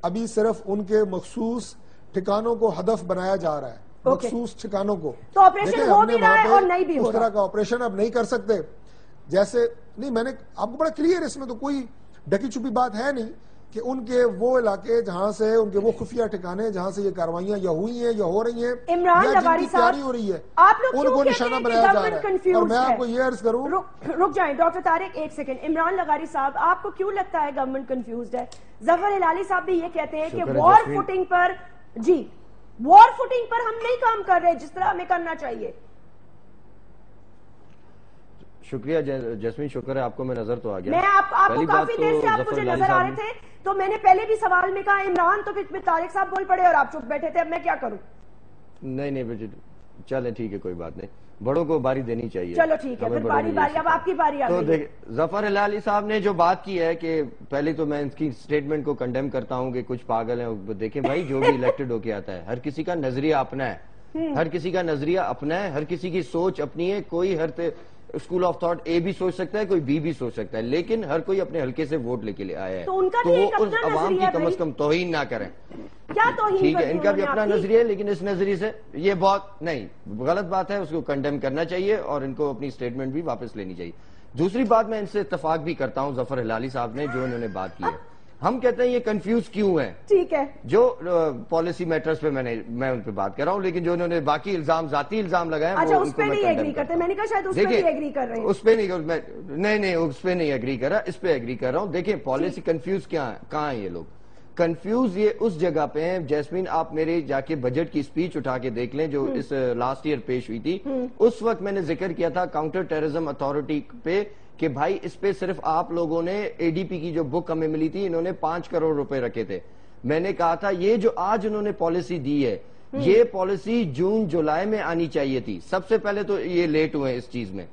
ابھی صرف ان کے مخصوص ٹھکانوں کو ہدف بنایا جا رہا ہے, مخصوص ٹھکانوں کو. تو آپریشن ہو بھی رہا ہے اور نہیں بھی ہو رہا. اس طرح کا آپریشن اب نہیں کر سکتے. جیسے نہیں, میں نے آپ کو بڑا کلیئر, اس میں تو کوئی ڈکی چھپی بات ہے نہیں کہ ان کے وہ علاقے جہاں سے ان کے وہ خفیہ ٹھکانے جہاں سے یہ کاروائیاں یا ہوئی ہیں یا ہو رہی ہیں عمران یا جن لغاری کی صاحب تیاری ہو رہی ہے, آپ لوگ ان کو نشانہ بنایا جا رہا ہے. اور میں آپ کو یہ عرض کروں, رک جائیں ڈاکٹر طارق ایک سیکنڈ. عمران لغاری صاحب, آپ کو کیوں لگتا ہے گورنمنٹ کنفیوزڈ ہے؟ ظفر ہلالی صاحب بھی یہ کہتے ہیں کہ وار فوٹنگ پر, جی وار فوٹنگ پر ہم نہیں کام کر رہے جس طرح ہمیں کرنا چاہیے. شکریہ جیسمین, شکر ہے آپ کو میں نظر تو آ گیا. میں آپ کو کافی دیر سے آپ مجھے نظر آ رہے تھے, تو میں نے پہلے بھی سوال میں کہا عمران, تو پھر طارق صاحب بول پڑے اور آپ چپ بیٹھے تھے. اب میں کیا کروں؟ نہیں چلیں ٹھیک ہے, کوئی بات نہیں, بڑوں کو باری دینی چاہیے. چلو ٹھیک ہے, پھر باری اب آپ کی باری آ گئی. تو ظفر ہلالی صاحب نے جو بات کی ہے کہ پہلے تو میں ان کی سٹیٹمنٹ کو کنڈیم کرتا ہوں کہ کچھ پاگل ہیں. دیکھیں بھائی, جو بھی الیکٹڈ ہو کے آتا ہے, ہر کسی کا نظریہ اپنا ہے, ہر کسی کا نظریہ اپنا ہے, ہر کسی کی سوچ اپنی ہے. کوئی ہر اسکول آف تھاٹ اے بھی سوچ سکتا ہے, کوئی بی بھی سوچ سکتا ہے, لیکن ہر کوئی اپنے حلقے سے ووٹ لے کے لے آیا ہے, تو وہ اس عوام کی کم از کم توہین نہ کریں. کیا توہین؟ ٹھیک ہے, ان کا بھی اپنا نظریہ ہے, لیکن اس نظریے سے یہ بہت نہیں غلط بات ہے, اس کو کنڈیم کرنا چاہیے اور ان کو اپنی سٹیٹمنٹ بھی واپس لینی چاہیے. دوسری بات, میں ان سے اتفاق بھی کرتا ہوں ظفر ہلالی صاحب نے جو انہوں نے بات کی ہے. ہم کہتے ہیں یہ کنفیوز کیوں ہیں, ٹھیک ہے, جو پالیسی میٹرز پہ میں ان پہ بات کر رہا ہوں, لیکن جو انہوں نے باقی ذاتی الزام لگائے اچھا اس پہ نہیں ایگری کرتے. میں نے کہا شاید اس پہ نہیں ایگری کر رہے ہیں. اس پہ نہیں اس پہ نہیں ایگری کر رہا, اس پہ ایگری کر رہا ہوں. دیکھیں پالیسی کنفیوز کہاں ہیں یہ لوگ؟ کنفیوز یہ اس جگہ پہ ہیں, جیسمین آپ میرے جا کے بجٹ کی سپیچ اٹھا کے دیکھ لیں جو اس لاسٹ ایئر پیش ہوئی تھی. اس وقت میں نے ذکر کیا تھا کاؤنٹر ٹیررزم اتھارٹی پہ کہ بھائی اس پہ صرف آپ لوگوں نے اے ڈی پی کی جو بک ہمیں ملی تھی, انہوں نے 5 کروڑ روپے رکھے تھے. میں نے کہا تھا یہ جو آج انہوں نے پالیسی دی ہے, یہ پالیسی جون جولائی میں آنی چاہیے تھی. سب سے پہلے تو یہ لیٹ ہوئے اس چیز میں.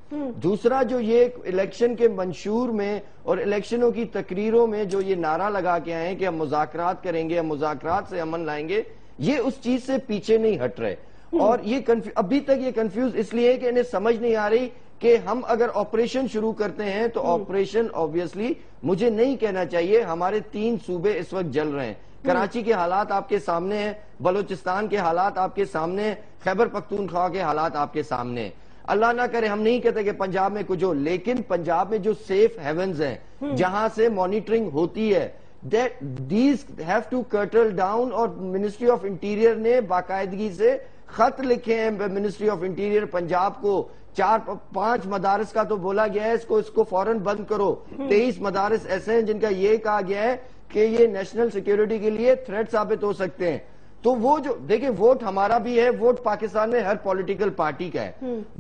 دوسرا, جو یہ الیکشن کے منشور میں اور الیکشنوں کی تقریروں میں جو یہ نعرہ لگا کے آئے ہیں کہ ہم مذاکرات کریں گے, ہم مذاکرات سے امن لائیں گے, یہ اس چیز سے پیچھے نہیں ہٹ رہے. اور یہ ابھی تک یہ کنفیوز اس لیے ہے کہ انہیں سمجھ نہیں آ رہی کہ ہم اگر آپریشن شروع کرتے ہیں تو آپریشن آبویسلی مجھے نہیں کہنا چاہیے, ہمارے 3 صوبے اس وقت جل رہے ہیں. کراچی کے حالات آپ کے سامنے ہیں, بلوچستان کے حالات آپ کے سامنے ہیں, خیبر پختونخوا کے حالات آپ کے سامنے ہیں. اللہ نہ کرے, ہم نہیں کہتے کہ پنجاب میں کچھ ہو, لیکن پنجاب میں جو سیف ہیونز ہیں جہاں سے مانیٹرنگ ہوتی ہے, these have to curtail down, اور منسٹری آف انٹیریئر نے باقاعدگی سے خط لکھے ہیں منسٹری آف انٹیریئر پنجاب کو، 4-5 مدارس کا تو بولا گیا ہے اس کو فوراً بند کرو. 23 مدارس ایسے ہیں جن کا یہ کہا گیا ہے کہ یہ نیشنل سیکیورٹی کے لیے تھریٹ ثابت ہو سکتے ہیں. تو وہ جو دیکھیں ووٹ ہمارا بھی ہے، ووٹ پاکستان میں ہر پولیٹیکل پارٹی کا ہے.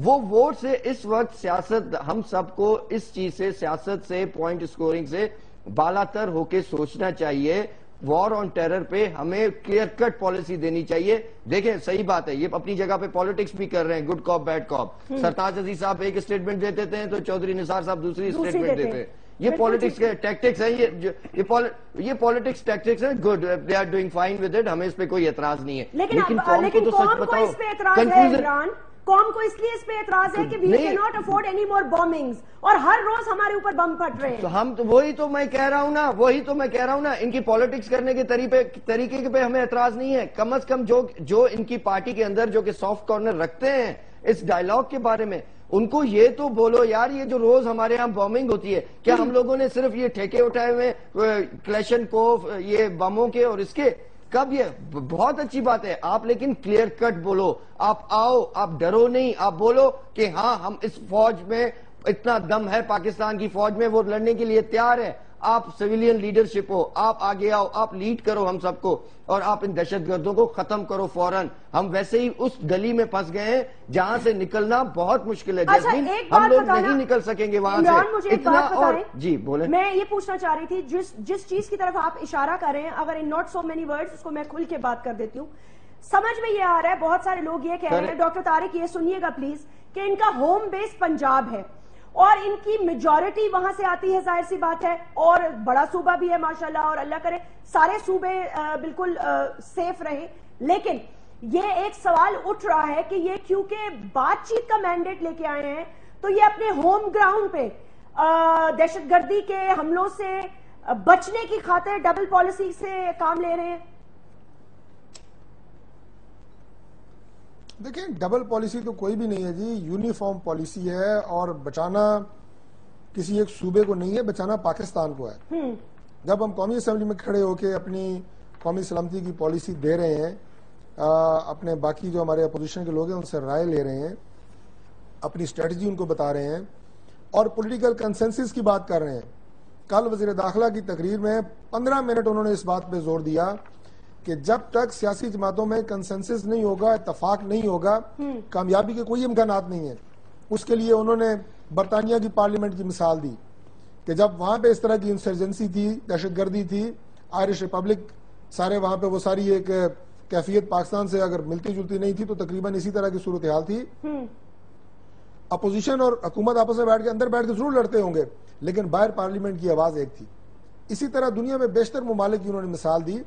وہ ووٹ سے اس وقت سیاست، ہم سب کو اس چیز سے، سیاست سے، پوائنٹ سکورنگ سے بالا تر ہو کے سوچنا چاہیے. وار آن ٹیرر پہ ہمیں کلیئر کٹ پالیسی دینی چاہیے. دیکھیں صحیح بات ہے، یہ اپنی جگہ پہ پالیٹکس بھی کر رہے ہیں، گڈ کاپ بیڈ کاپ. سرتاج عزیز صاحب ایک اسٹیٹمنٹ دیتے تھے تو چودھری نثار صاحب دوسری اسٹیٹمنٹ دیتے ہیں. یہ پالیٹکس کے ٹیکٹکس ہیں، یہ پالیٹکس ٹیکٹکس ہیں. Good, they are doing fine with it, ہمیں اس پہ کوئی اعتراض نہیں ہے. لیکن قوم کو اس پہ اعتراض ہے عمران، قوم کو اس لیے اس پہ اعتراض ہے کہ we can not afford any more bombings, اور ہر روز ہمارے اوپر بم پھٹ رہے ہیں. تو ہم تو وہی تو میں کہہ رہا ہوں نا، ان کی پالیٹکس کرنے کے طریقے پہ ہمیں اعتراض نہیں ہے. کم از کم جو ان کی پارٹی کے اندر جو کہ سافٹ کارنر رکھتے ہیں اس ڈائیلاگ کے بارے میں، ان کو یہ تو بولو یار، یہ جو روز ہمارے ہاں بومنگ ہوتی ہے، کیا ہم لوگوں نے صرف یہ ٹھیکے اٹھائے ہوئے کلیشن کوف یہ بموں کے اور اس کے؟ کب؟ یہ بہت اچھی بات ہے آپ، لیکن کلیئر کٹ بولو. آپ آؤ، آپ ڈرو نہیں، آپ بولو کہ ہاں ہم اس فوج میں اتنا دم ہے، پاکستان کی فوج میں، وہ لڑنے کے لیے تیار ہے. آپ سویلین لیڈرشپ ہو، آپ آگے آؤ، آپ لیڈ کرو ہم سب کو، اور آپ ان دہشت گردوں کو ختم کرو فوراً. ہم ویسے ہی اس گلی میں پھنس گئے ہیں جہاں سے نکلنا بہت مشکل ہے. جیسمین ہم لوگ نہیں نکل سکیں گے وہاں سے اتنا. اور جی بولیں. میں یہ پوچھنا چاہ رہی تھی، جس چیز کی طرف آپ اشارہ کر رہے ہیں، اگر in not so many words اس کو میں کھل کے بات کر دیتی ہوں. سمجھ میں یہ آ رہا ہے، بہت سارے لوگ یہ کہہ رہے ہیں، ڈاکٹر طارق یہ سنیے گا پلیز، کہ ان کا ہوم بیس پنجاب ہے اور ان کی میجورٹی وہاں سے آتی ہے، ظاہر سی بات ہے، اور بڑا صوبہ بھی ہے ماشاءاللہ، اور اللہ کرے سارے صوبے بالکل سیف رہیں. لیکن یہ ایک سوال اٹھ رہا ہے کہ یہ کیونکہ بات چیت کا مینڈیٹ لے کے آئے ہیں تو یہ اپنے ہوم گراؤنڈ پہ دہشت گردی کے حملوں سے بچنے کی خاطر ڈبل پالیسی سے کام لے رہے ہیں. دیکھیں ڈبل پالیسی تو کوئی بھی نہیں ہے جی، یونیفارم پالیسی ہے، اور بچانا کسی ایک صوبے کو نہیں ہے، بچانا پاکستان کو ہے. جب ہم قومی اسمبلی میں کھڑے ہو کے اپنی قومی سلامتی کی پالیسی دے رہے ہیں، اپنے باقی جو ہمارے اپوزیشن کے لوگ ہیں ان سے رائے لے رہے ہیں، اپنی اسٹریٹجی ان کو بتا رہے ہیں، اور پولیٹیکل کنسنسس کی بات کر رہے ہیں. کل وزیر داخلہ کی تقریر میں 15 منٹ انہوں نے اس بات پہ زور دیا کہ جب تک سیاسی جماعتوں میں کنسنسس نہیں ہوگا، اتفاق نہیں ہوگا، کامیابی کے کوئی امکانات نہیں ہیں. اس کے لیے انہوں نے برطانیہ کی پارلیمنٹ کی مثال دی کہ جب وہاں پہ اس طرح کی انسرجنسی تھی، دہشت گردی تھی، آئرش ریپبلک، سارے وہاں پہ وہ ساری ایک کیفیت پاکستان سے اگر ملتی جلتی نہیں تھی تو تقریباً اسی طرح کی صورتحال تھی. اپوزیشن اور حکومت آپس میں بیٹھ کے اندر بیٹھ کے ضرور لڑتے ہوں گے، لیکن باہر پارلیمنٹ کی آواز ایک تھی. اسی طرح دنیا میں بیشتر ممالک کی انہوں نے مثال دی،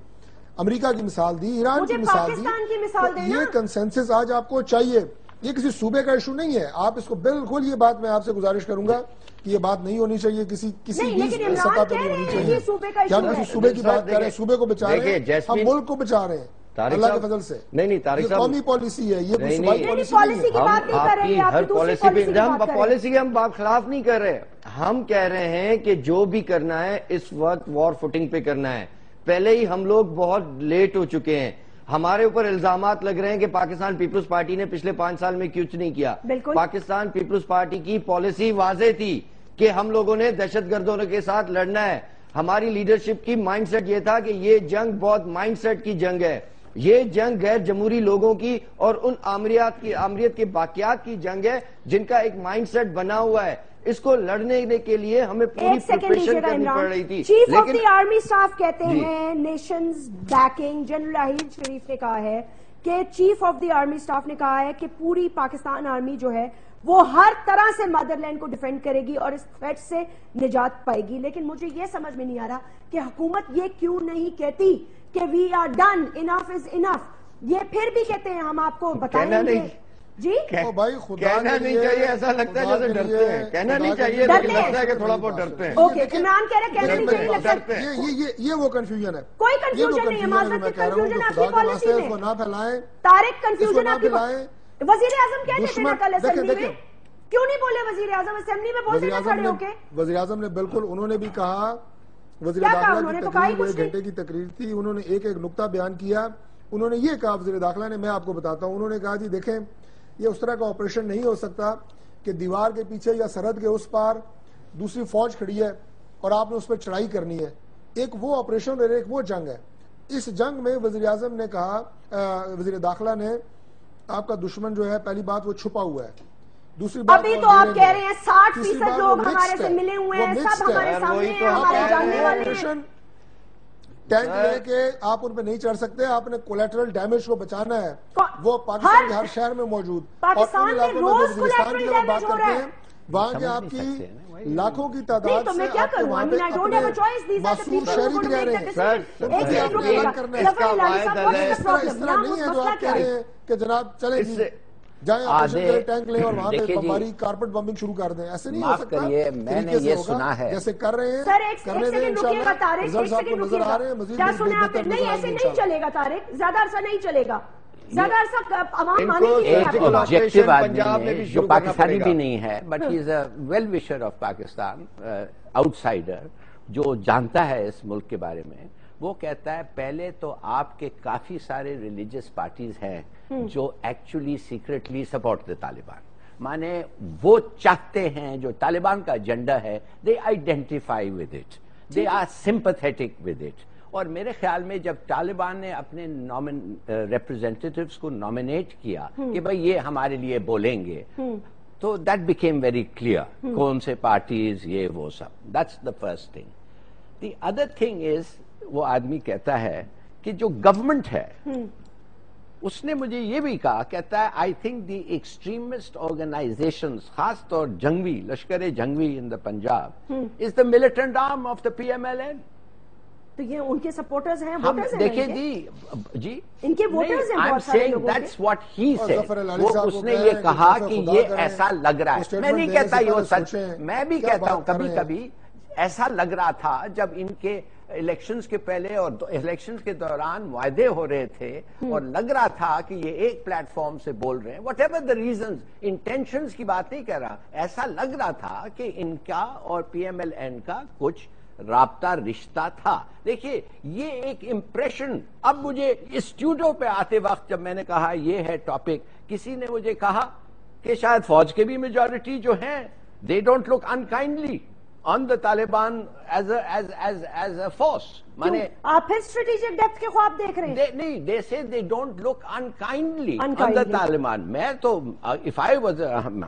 امریکہ کی مثال دی، ایران کی مثال دی. یہ کنسنسس آج آپ کو چاہیے، یہ کسی صوبے کا ایشو نہیں ہے. آپ اس کو بالکل، یہ بات میں آپ سے گزارش کروں گا کہ یہ بات نہیں ہونی چاہیے، کسی بھی سطح پہ نہیں ہونی چاہیے. کیا ہم کسی صوبے کی بات کر رہے ہیں؟ صوبے کو بچا رہے ہیں، ہم ملک کو بچا رہے ہیں اللہ کے فضل سے. نہیں طارق صاحب، قومی پالیسی ہے یہ، کوئی صوبائی پالیسی نہیں ہے. ہم پالیسی کے ہم خلاف نہیں کر رہے، ہم کہہ رہے ہیں کہ جو بھی کرنا ہے اس وقت وار فوٹنگ پہ کرنا ہے. پہلے ہی ہم لوگ بہت لیٹ ہو چکے ہیں. ہمارے اوپر الزامات لگ رہے ہیں کہ پاکستان پیپلز پارٹی نے پچھلے 5 سال میں کچھ نہیں کیا. پاکستان پیپلز پارٹی کی پالیسی واضح تھی کہ ہم لوگوں نے دہشت گردوں کے ساتھ لڑنا ہے. ہماری لیڈرشپ کی مائنڈ سیٹ یہ تھا کہ یہ جنگ بہت مائنڈ سیٹ کی جنگ ہے، یہ جنگ غیر جمہوری لوگوں کی اور ان آمریت کے باقیات کی جنگ ہے جن کا ایک مائنڈ سیٹ بنا ہوا ہے. اس کو لڑنے کے لیے ہمیں پوری پریپریشن کرنی پڑ رہی تھی. Chief of the army staff کہتے ہیں nations baking, general Raheel Sharif نے کہا ہے کہ chief of the army staff نے کہا ہے کہ پوری پاکستان آرمی جو ہے وہ ہر طرح سے مدر لینڈ کو ڈیفینڈ کرے گی اور اس تھریٹ سے نجات پائے گی. لیکن مجھے یہ سمجھ میں نہیں آ رہا کہ حکومت یہ کیوں نہیں کہتی کہ وی آر ڈن، انف از انف. یہ پھر بھی کہتے ہیں ہم آپ کو بتائیں گے. جی بھائی کہنا نہیں چاہیے، ایسا لگتا ہے جیسے ڈرتے ہیں. کہنا نہیں چاہیے، لگتا ہے کہ تھوڑا بہت ڈرتے ہیں. اوکے، عمران کہہ رہے کہنا نہیں چاہیے، لگتا ہے یہ وہ کنفیوژن ہے. کوئی کنفیوژن نہیں ہے، معذرت کی کنفیوژن آپ کی پالیسی میں. نہ پھیلائیں طارق، کنفیوژن آپ کی. وزیر اعظم کہہ رہے تھے نا کل اسمبلی میں، کیوں نہیں بولے وزیر اعظم اسمبلی میں؟ بولتے نا کھڑے ہو کے. وزیر اعظم نے بالکل، انہوں نے بھی کہا، وزیر داخلہ کی تقریر 1 گھنٹے کی تقریر تھی، انہوں نے ایک نقطہ بیان کیا. انہوں نے یہ کہا وزیر داخلہ نے, میں آپ کو بتاتا ہوں, انہوں نے کہا جی دیکھیں یہ اس طرح کا آپریشن نہیں ہو سکتا کہ دیوار کے پیچھے یا سرحد کے اس پار دوسری فوج کھڑی ہے اور آپ نے اس پہ چڑھائی کرنی ہے. ایک وہ آپریشن اور ایک وہ جنگ ہے. اس جنگ میں وزیر اعظم نے کہا, وزیر داخلہ نے, آپ کا دشمن جو ہے پہلی بات وہ چھپا ہوا ہے, دوسری بات ابھی تو آپ کہہ رہے ہیں 60% لوگ ہمارے سے ملے ہوئے ہیں, سب ہمارے سامنے ہیں, ہمارے جاننے والے ہیں. ٹینک لے کے آپ ان پہ نہیں چڑھ سکتے, آپ نے کولیٹرل ڈیمیج کو بچانا ہے, وہ پاکستان کے ہر شہر میں موجود. پاکستان میں روز کولیٹرل ڈیمیج ہو رہا ہے, وہاں کے آپ کی لاکھوں کی تعداد تو میں کیا کروں, I mean I don't have a choice, these are the people who are going to make the decision. ایک منٹ رکیے گا, لفظ لانی صاحب what's the problem, اس طرح نہیں ہے جو آپ کہہ رہے ہیں کہ جناب چلیں جی جائیں آپریشن کریں ٹینک لیں اور وہاں پہ بمباری کارپٹ بمبنگ شروع کر دیں, ایسے نہیں ہو سکتا. میں نے یہ سنا ہے جیسے کر رہے ہیں, سر ایک سیکنڈ رکیے گا طارق, ایک سیکنڈ رکیے گا, کیا سنیں آپ نے, نہیں ایسے نہیں چلے گا طارق, زیادہ عرصہ نہیں چلے گا, زیادہ عرصہ عوام مانے گی نہیں. ایک آبجیکٹیو آدمی ہے جو پاکستانی بھی نہیں ہے, but he is a well wisher of Pakistan, outsider جو جانتا ہے اس ملک کے بارے میں. وہ کہتا ہے پہلے تو آپ کے کافی سارے ریلیجس پارٹیز ہیں جو actually secretly support the Taliban, مانے وہ چاہتے ہیں, جو طالبان کا ایجنڈا ہے, they identify with it, they are sympathetic with it. اور میرے خیال میں جب طالبان نے اپنے ریپرزینٹیٹیوز کو نامنیٹ کیا کہ بھئی یہ ہمارے لیے بولیں گے, تو دیٹ بیکیم ویری کلیئر کون سے پارٹیز یہ وہ سب. That's the first thing. The other thing is, وہ آدمی کہتا ہے کہ جو گورنمنٹ ہے اس نے مجھے یہ بھی کہا, کہتا ہے I think the extremist organisations, خاص طور Jhangvi Lashkar Jhangvi in the Punjab is the militant arm of the PMLN. تو یہ ان کے سپورٹرز ہیں, ووٹرز ہیں. دیکھیں جی ان کے ووٹرز ہیں بہت سارے لوگوں کے. That's what he said. اس نے یہ کہا کہ یہ ایسا لگ رہا ہے, میں نہیں کہتا یہ سچ, میں بھی کہتا ہوں کبھی کبھی ایسا لگ رہا تھا جب ان کے الیکشنز کے پہلے اور الیکشنز کے دوران معاہدے ہو رہے تھے اور لگ رہا تھا کہ یہ ایک پلیٹ فارم سے بول رہے ہیں, what ever the reasons, intentions کی بات نہیں کر رہا, ایسا لگ رہا تھا کہ ان کا اور PMLN کا کچھ رابطہ رشتہ تھا. دیکھیے یہ ایک امپریشن. اب مجھے اسٹوڈیو پہ آتے وقت جب میں نے کہا یہ ہے ٹاپک, کسی نے مجھے کہا کہ شاید فوج کے بھی میجورٹی جو ہیں they don't look unkindly on the Taliban as a force. مانے آپ پھر اسٹریٹجک ڈیپتھ کے خواب دیکھ رہے ہیں. نہیں, they say they don't look unkindly on the Taliban. میں تو if I was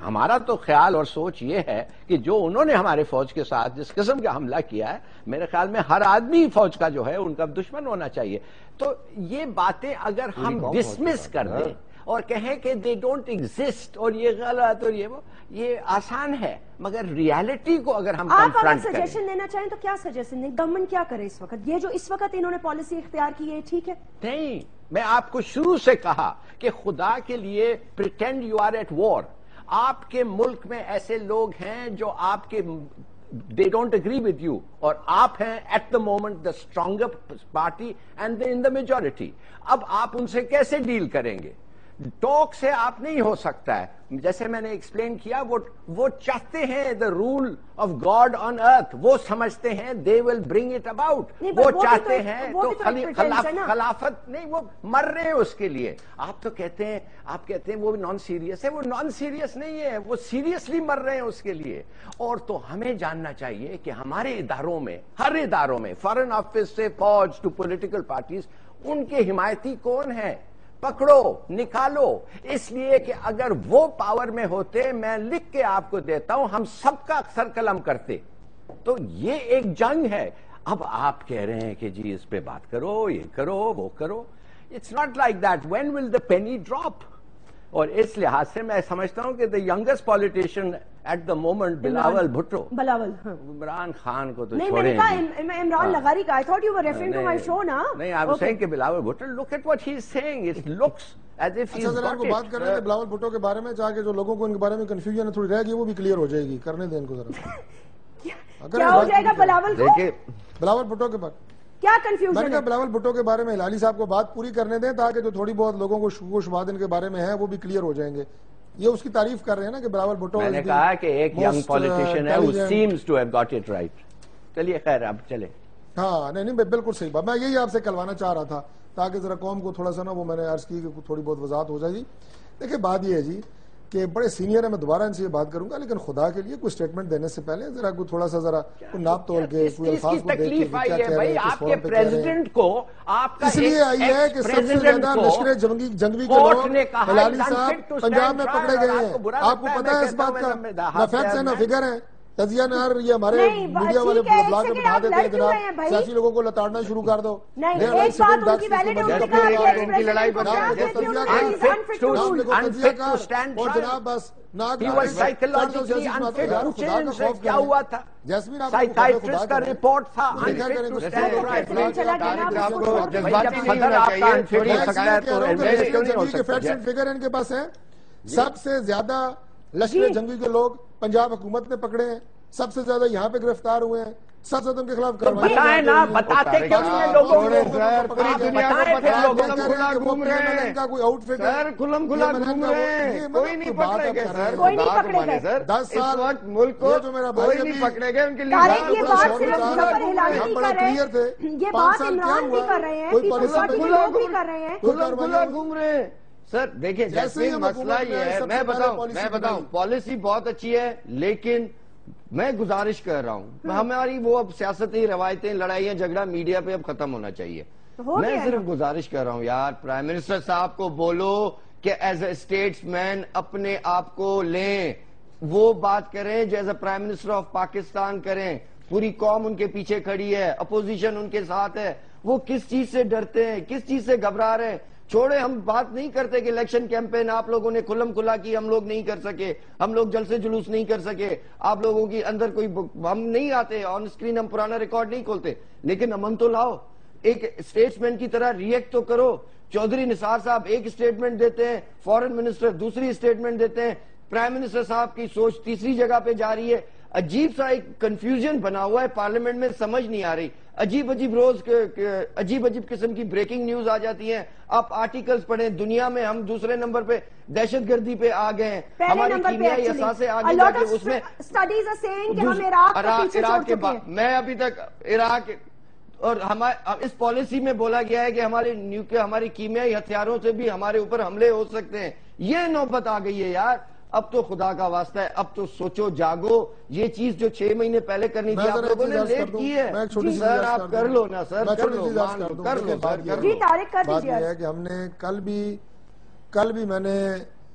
ہمارا تو خیال اور سوچ یہ ہے کہ جو انہوں نے ہمارے فوج کے ساتھ جس قسم کا حملہ کیا ہے, میرے خیال میں ہر آدمی فوج کا جو ہے ان کا دشمن ہونا چاہیے. تو یہ باتیں اگر ہم ڈسمس کر دیں اور کہیں کہ they don't exist اور یہ غلط اور یہ آسان ہے, مگر ریالٹی کو اگر ہم آپ اگر کنفرنٹ کریں. سجیشن دینا چاہیں تو کیا سجیشن دیں, گورنمنٹ کیا کرے اس وقت, یہ جو اس وقت انہوں نے پالیسی اختیار کی ہے ٹھیک ہے؟ نہیں, میں آپ کو شروع سے کہا کہ خدا کے لیے پریٹینڈ یو آر ایٹ وار. آپ کے ملک میں ایسے لوگ ہیں جو آپ کے they don't agree with you, اور آپ ہیں at the moment the stronger party and in the majority. اب آپ ان سے کیسے ڈیل کریں گے؟ ٹاک سے آپ نہیں ہو سکتا ہے. جیسے میں نے ایکسپلین کیا, وہ چاہتے ہیں the rule of God on earth, وہ سمجھتے ہیں they will bring it about, وہ چاہتے ہیں تو خلافت نہیں, وہ مر رہے ہیں اس کے لیے. آپ تو کہتے ہیں, آپ کہتے ہیں وہ نان سیریس ہے, وہ نان سیریس نہیں ہے, وہ سیریسلی مر رہے ہیں اس کے لیے. اور تو ہمیں جاننا چاہیے کہ ہمارے اداروں میں, ہر اداروں میں, فارن آفس سے فوج ٹو پولیٹیکل پارٹیز, ان کے حمایتی کون ہیں؟ پکڑو, نکالو. اس لیے کہ اگر وہ پاور میں ہوتے, میں لکھ کے آپ کو دیتا ہوں, ہم سب کا سر قلم کرتے. تو یہ ایک جنگ ہے. اب آپ کہہ رہے ہیں کہ جی اس پہ بات کرو, یہ کرو, وہ کرو. It's not like that. When will the penny drop? اور اس لحاظ سے میں سمجھتا ہوں کہ the youngest politician at the moment, Bilawal Bhutto. Bilawal, Imran Khan کو تو نہیں, چھوڑیں. میں نے کہا عمران لغاری کا. I thought you were referring to my show نا. نہیں, I was saying کہ Bilawal Bhutto, look at what he is saying. It looks as if he's ذرا ان got کو بات کرنے دیں بلاول بھٹو کے بارے میں, چاہ کے جو لوگوں کو ان کے بارے میں کنفیوژن تھوڑی رہ گئی وہ بھی کلیئر ہو جائے گی. کرنے دیں ان کو ذرا. کیا ہو جائے گا بلاول کو؟ بلاول بھٹو کے بارے کیا کنفیوژن میں نے کہا بلاول بھٹو کے بارے میں ہلالی صاحب کو بات پوری کرنے دیں, تاکہ جو تھوڑی بہت لوگوں کو شکوک و شبہات ان کے بارے میں ہیں وہ بھی کلیئر ہو جائیں گے. یہ اس کی تعریف کر رہے ہیں نا کہ بلاول بھٹو, میں نے کہا کہ ایک ینگ پولیٹیشین ہے, who seems to have got it right. چلیے خیر اب چلے. ہاں نہیں بالکل صحیح بات, میں یہی آپ سے کلوانا چاہ رہا تھا. تاکہ ذرا قوم کو تھوڑا سا نا وہ میں نے عرض کی کہ تھوڑی بہت وضاحت ہو جائے گی. دیکھیں بات یہ ہے جی کہ بڑے سینئر ہیں, میں دوبارہ ان سے یہ بات کروں گا, لیکن خدا کے لیے کوئی سٹیٹمنٹ دینے سے پہلے ذرا کوئی تھوڑا سا ذرا کوئی ناپ تول کے کوئی الفاظ کو دیکھ کے کیا کہہ رہے ہیں, کس فورم پہ کہہ رہے ہیں. اس لیے آئی ہے کہ سب سے زیادہ لشکر جنگوی کے لوگ ہلالی صاحب پنجاب میں پکڑے گئے ہیں. آپ کو پتا ہے اس بات کا, نہ فیکٹس ہیں نہ فگر ہیں. تجزیہ نار یہ ہمارے میڈیا والے بلا کے بٹھا دیتے ہیں جناب, سیاسی لوگوں کو لتاڑنا شروع کر دو. اور جناب بس کیا ہوا تھا, سائیکائٹرسٹ کا رپورٹ تھا. فگر ان کے پاس ہیں. سب سے زیادہ لشکر جنگی کے لوگ پنجاب حکومت نے پکڑے ہیں, سب سے زیادہ یہاں پہ گرفتار ہوئے ہیں, سب سے ان کے خلاف کارروائی. بتائیں نا, بتاتے کیوں نہیں لوگوں کو, گھوم رہے ہیں, ان کا کوئی آؤٹ فٹ ہے, کھلم کھلا گھوم رہے ہیں, کوئی نہیں پکڑے گئے سر, کوئی نہیں پکڑے گئے. 10 سال ملک کو کوئی نہیں پکڑے گئے, ان کے لیے یہ بات صرف ظفر ہلالی نہیں کر رہے, یہ بات عمران بھی کر رہے ہیں, پیپلز پارٹی کے لوگ بھی کر رہے ہیں, کھلم کھلا گھوم رہے ہیں. سر دیکھیں جیسے مسئلہ یہ ہے, میں بتاؤں پالیسی بہت اچھی ہے, لیکن میں گزارش کر رہا ہوں, ہماری وہ اب سیاستی روایتیں, لڑائیاں, جھگڑا میڈیا پہ اب ختم ہونا چاہیے. میں صرف گزارش کر رہا ہوں یار, پرائم منسٹر صاحب کو بولو کہ ایز اے اسٹیٹس مین اپنے آپ کو لیں, وہ بات کریں جو as a prime minister of Pakistan کریں. پوری قوم ان کے پیچھے کھڑی ہے, اپوزیشن ان کے ساتھ ہے, وہ کس چیز سے ڈرتے ہیں, کس چیز سے گھبرا رہے ہیں. چھوڑے, ہم بات نہیں کرتے کہ الیکشن کیمپین آپ لوگوں نے کھلم کھلا کی, ہم لوگ نہیں کر سکے, ہم لوگ جلسے جلوس نہیں کر سکے, آپ لوگوں کی اندر کوئی, ہم نہیں آتے آن اسکرین, ہم پرانا ریکارڈ نہیں کھولتے, لیکن امن تو لاؤ, ایک اسٹیٹسمین کی طرح ریئیکٹ تو کرو. چودھری نثار صاحب ایک اسٹیٹمنٹ دیتے ہیں, فورن منسٹر دوسری اسٹیٹمنٹ دیتے ہیں, پرائم منسٹر صاحب کی سوچ تیسری جگہ پہ جا رہی ہے. عجیب سا ایک کنفیوژن بنا ہوا ہے پارلیمنٹ میں, سمجھ نہیں آ رہی. عجیب عجیب قسم کی بریکنگ نیوز آ جاتی ہیں. آپ آرٹیکلز پڑھیں, دنیا میں ہم دوسرے نمبر پہ دہشت گردی پہ آ گئے ہیں, ہماری کیمیائی اثاثے آگے جا کے اس میں عراق کے بعد, میں ابھی تک عراق اور اس پالیسی میں بولا گیا ہے کہ ہماری کیمیائی ہتھیاروں سے بھی ہمارے اوپر حملے ہو سکتے ہیں. یہ نوبت آ گئی ہے یار. اب تو خدا کا واسطہ ہے, اب تو سوچو جاگو. یہ چیز جو 6 مہینے پہلے کرنی تھی آپ لوگوں نے لیٹ کی ہے. سر آپ کر لو نا, سر کر لو. بات یہ ہے کہ ہم نے کل بھی میں نے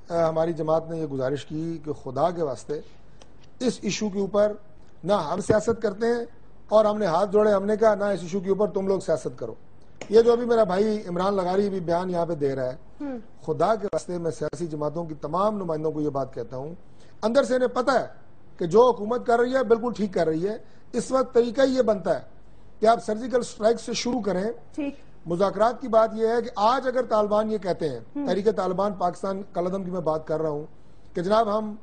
ہماری جماعت نے یہ گزارش کی کہ خدا کے واسطے اس ایشو کے اوپر نہ ہم سیاست کرتے ہیں, اور ہم نے ہاتھ جوڑے, ہم نے کہا نہ اس ایشو کے اوپر تم لوگ سیاست کرو. یہ جو ابھی میرا بھائی عمران لغاری بھی بیان یہاں پہ دے رہا ہے, خدا کے واسطے میں سیاسی جماعتوں کی تمام نمائندوں کو یہ بات کہتا ہوں, اندر سے انہیں پتہ ہے کہ جو حکومت کر رہی ہے بالکل ٹھیک کر رہی ہے. اس وقت طریقہ یہ بنتا ہے کہ آپ سرجیکل سٹرائک سے شروع کریں. مذاکرات کی بات یہ ہے کہ آج اگر طالبان یہ کہتے ہیں, تحریک طالبان پاکستان کالعدم کی میں بات کر رہا ہوں, کہ جناب ہم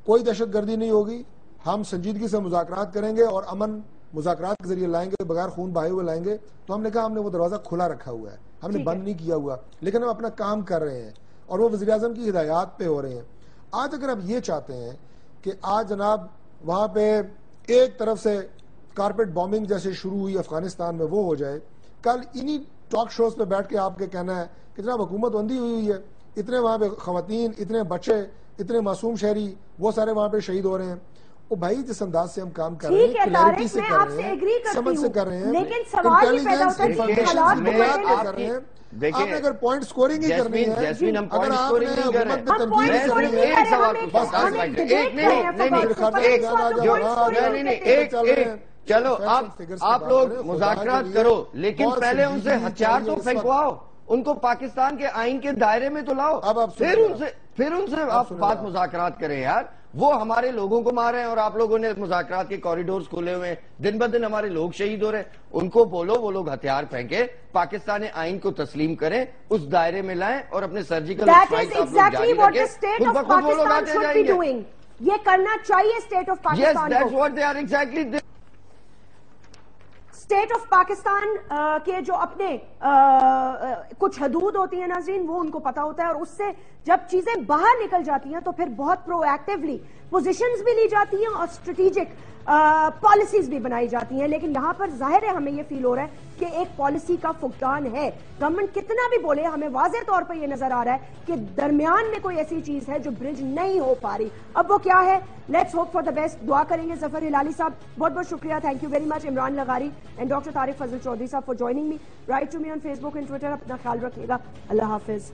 کوئی دہشت گردی نہیں ہوگی, ہم سنجیدگی سے مذاکرات کریں گے اور امن مذاکرات کے ذریعے لائیں گے, بغیر خون بہائے ہوئے لائیں گے, تو ہم نے کہا ہم نے وہ دروازہ کھلا رکھا ہوا ہے, ہم نے بند نہیں کیا ہوا, لیکن ہم اپنا کام کر رہے ہیں اور وہ وزیر اعظم کی ہدایات پہ ہو رہے ہیں. آج اگر آپ یہ چاہتے ہیں کہ آج جناب وہاں پہ ایک طرف سے کارپیٹ بامبنگ جیسے شروع ہوئی افغانستان میں وہ ہو جائے, کل انہی ٹاک شوز پہ بیٹھ کے آپ کے کہنا ہے کہ جناب حکومت بندی ہوئی ہے, اتنے وہاں پہ خواتین, اتنے بچے, اتنے معصوم شہری وہ سارے وہاں پہ شہید ہو رہے ہیں. وہ بھائی جس انداز سے ہم کام کر رہے ہیں, کلیئرٹی سے کر رہے ہیں, سمجھ سے کر رہے ہیں, لیکن سوال یہ پیدا ہوتا ہے کہ حالات میں کر رہے ہیں. آپ نے اگر پوائنٹ سکورنگ ہی کرنی ہے, اگر آپ نے حکومت میں تنقید کرنی ہے, چلو آپ لوگ مذاکرات کرو, لیکن پہلے ان سے ہتھیار تو پھینکواؤ, ان کو پاکستان کے آئین کے دائرے میں تو لاؤ, پھر ان سے آپ بات مذاکرات کریں یار. وہ ہمارے لوگوں کو مار رہے ہیں اور آپ لوگوں نے مذاکرات کے کوریڈورز کھولے ہوئے ہیں, دن بہ دن ہمارے لوگ شہید ہو رہے ہیں. ان کو بولو وہ لوگ ہتھیار پھینکے, پاکستان آئین کو تسلیم کریں, اس دائرے میں لائیں اور اپنے سرجیکل اسٹرائک آپ لوگ جاری رکھیں. خود بخود وہ لوگ آتے جائیں گے. یہ کرنا چاہیے اسٹیٹ آف پاکستان کو. Yes, that's what they are exactly. State of Pakistan کے جو اپنے کچھ حدود ہوتی ہیں ناظرین, وہ ان کو پتا ہوتا ہے, اور اس سے جب چیزیں باہر نکل جاتی ہیں تو پھر بہت پرو ایکٹیولی پوزیشنز بھی لی جاتی ہیں اور اسٹریٹیجک پالیسیز بھی بنائی جاتی ہیں، لیکن یہاں پر ظاہر ہے ہمیں یہ فیل ہو رہا ہے کہ ایک پالیسی کا فقدان ہے. گورنمنٹ کتنا بھی بولے ہمیں واضح طور پر یہ نظر آ رہا ہے کہ درمیان میں کوئی ایسی چیز ہے جو برج نہیں ہو پا رہی. اب وہ کیا ہے؟ Let's hope for the best. دعا کریں گے. ظفر ہلالی صاحب بہت بہت شکریہ، thank you very much. Imran لغاری and doctor Tariq Fazal Chaudhry sahab for joining me. Write to me on Facebook and Twitter. اپنا خیال رکھیے گا. اللہ حافظ.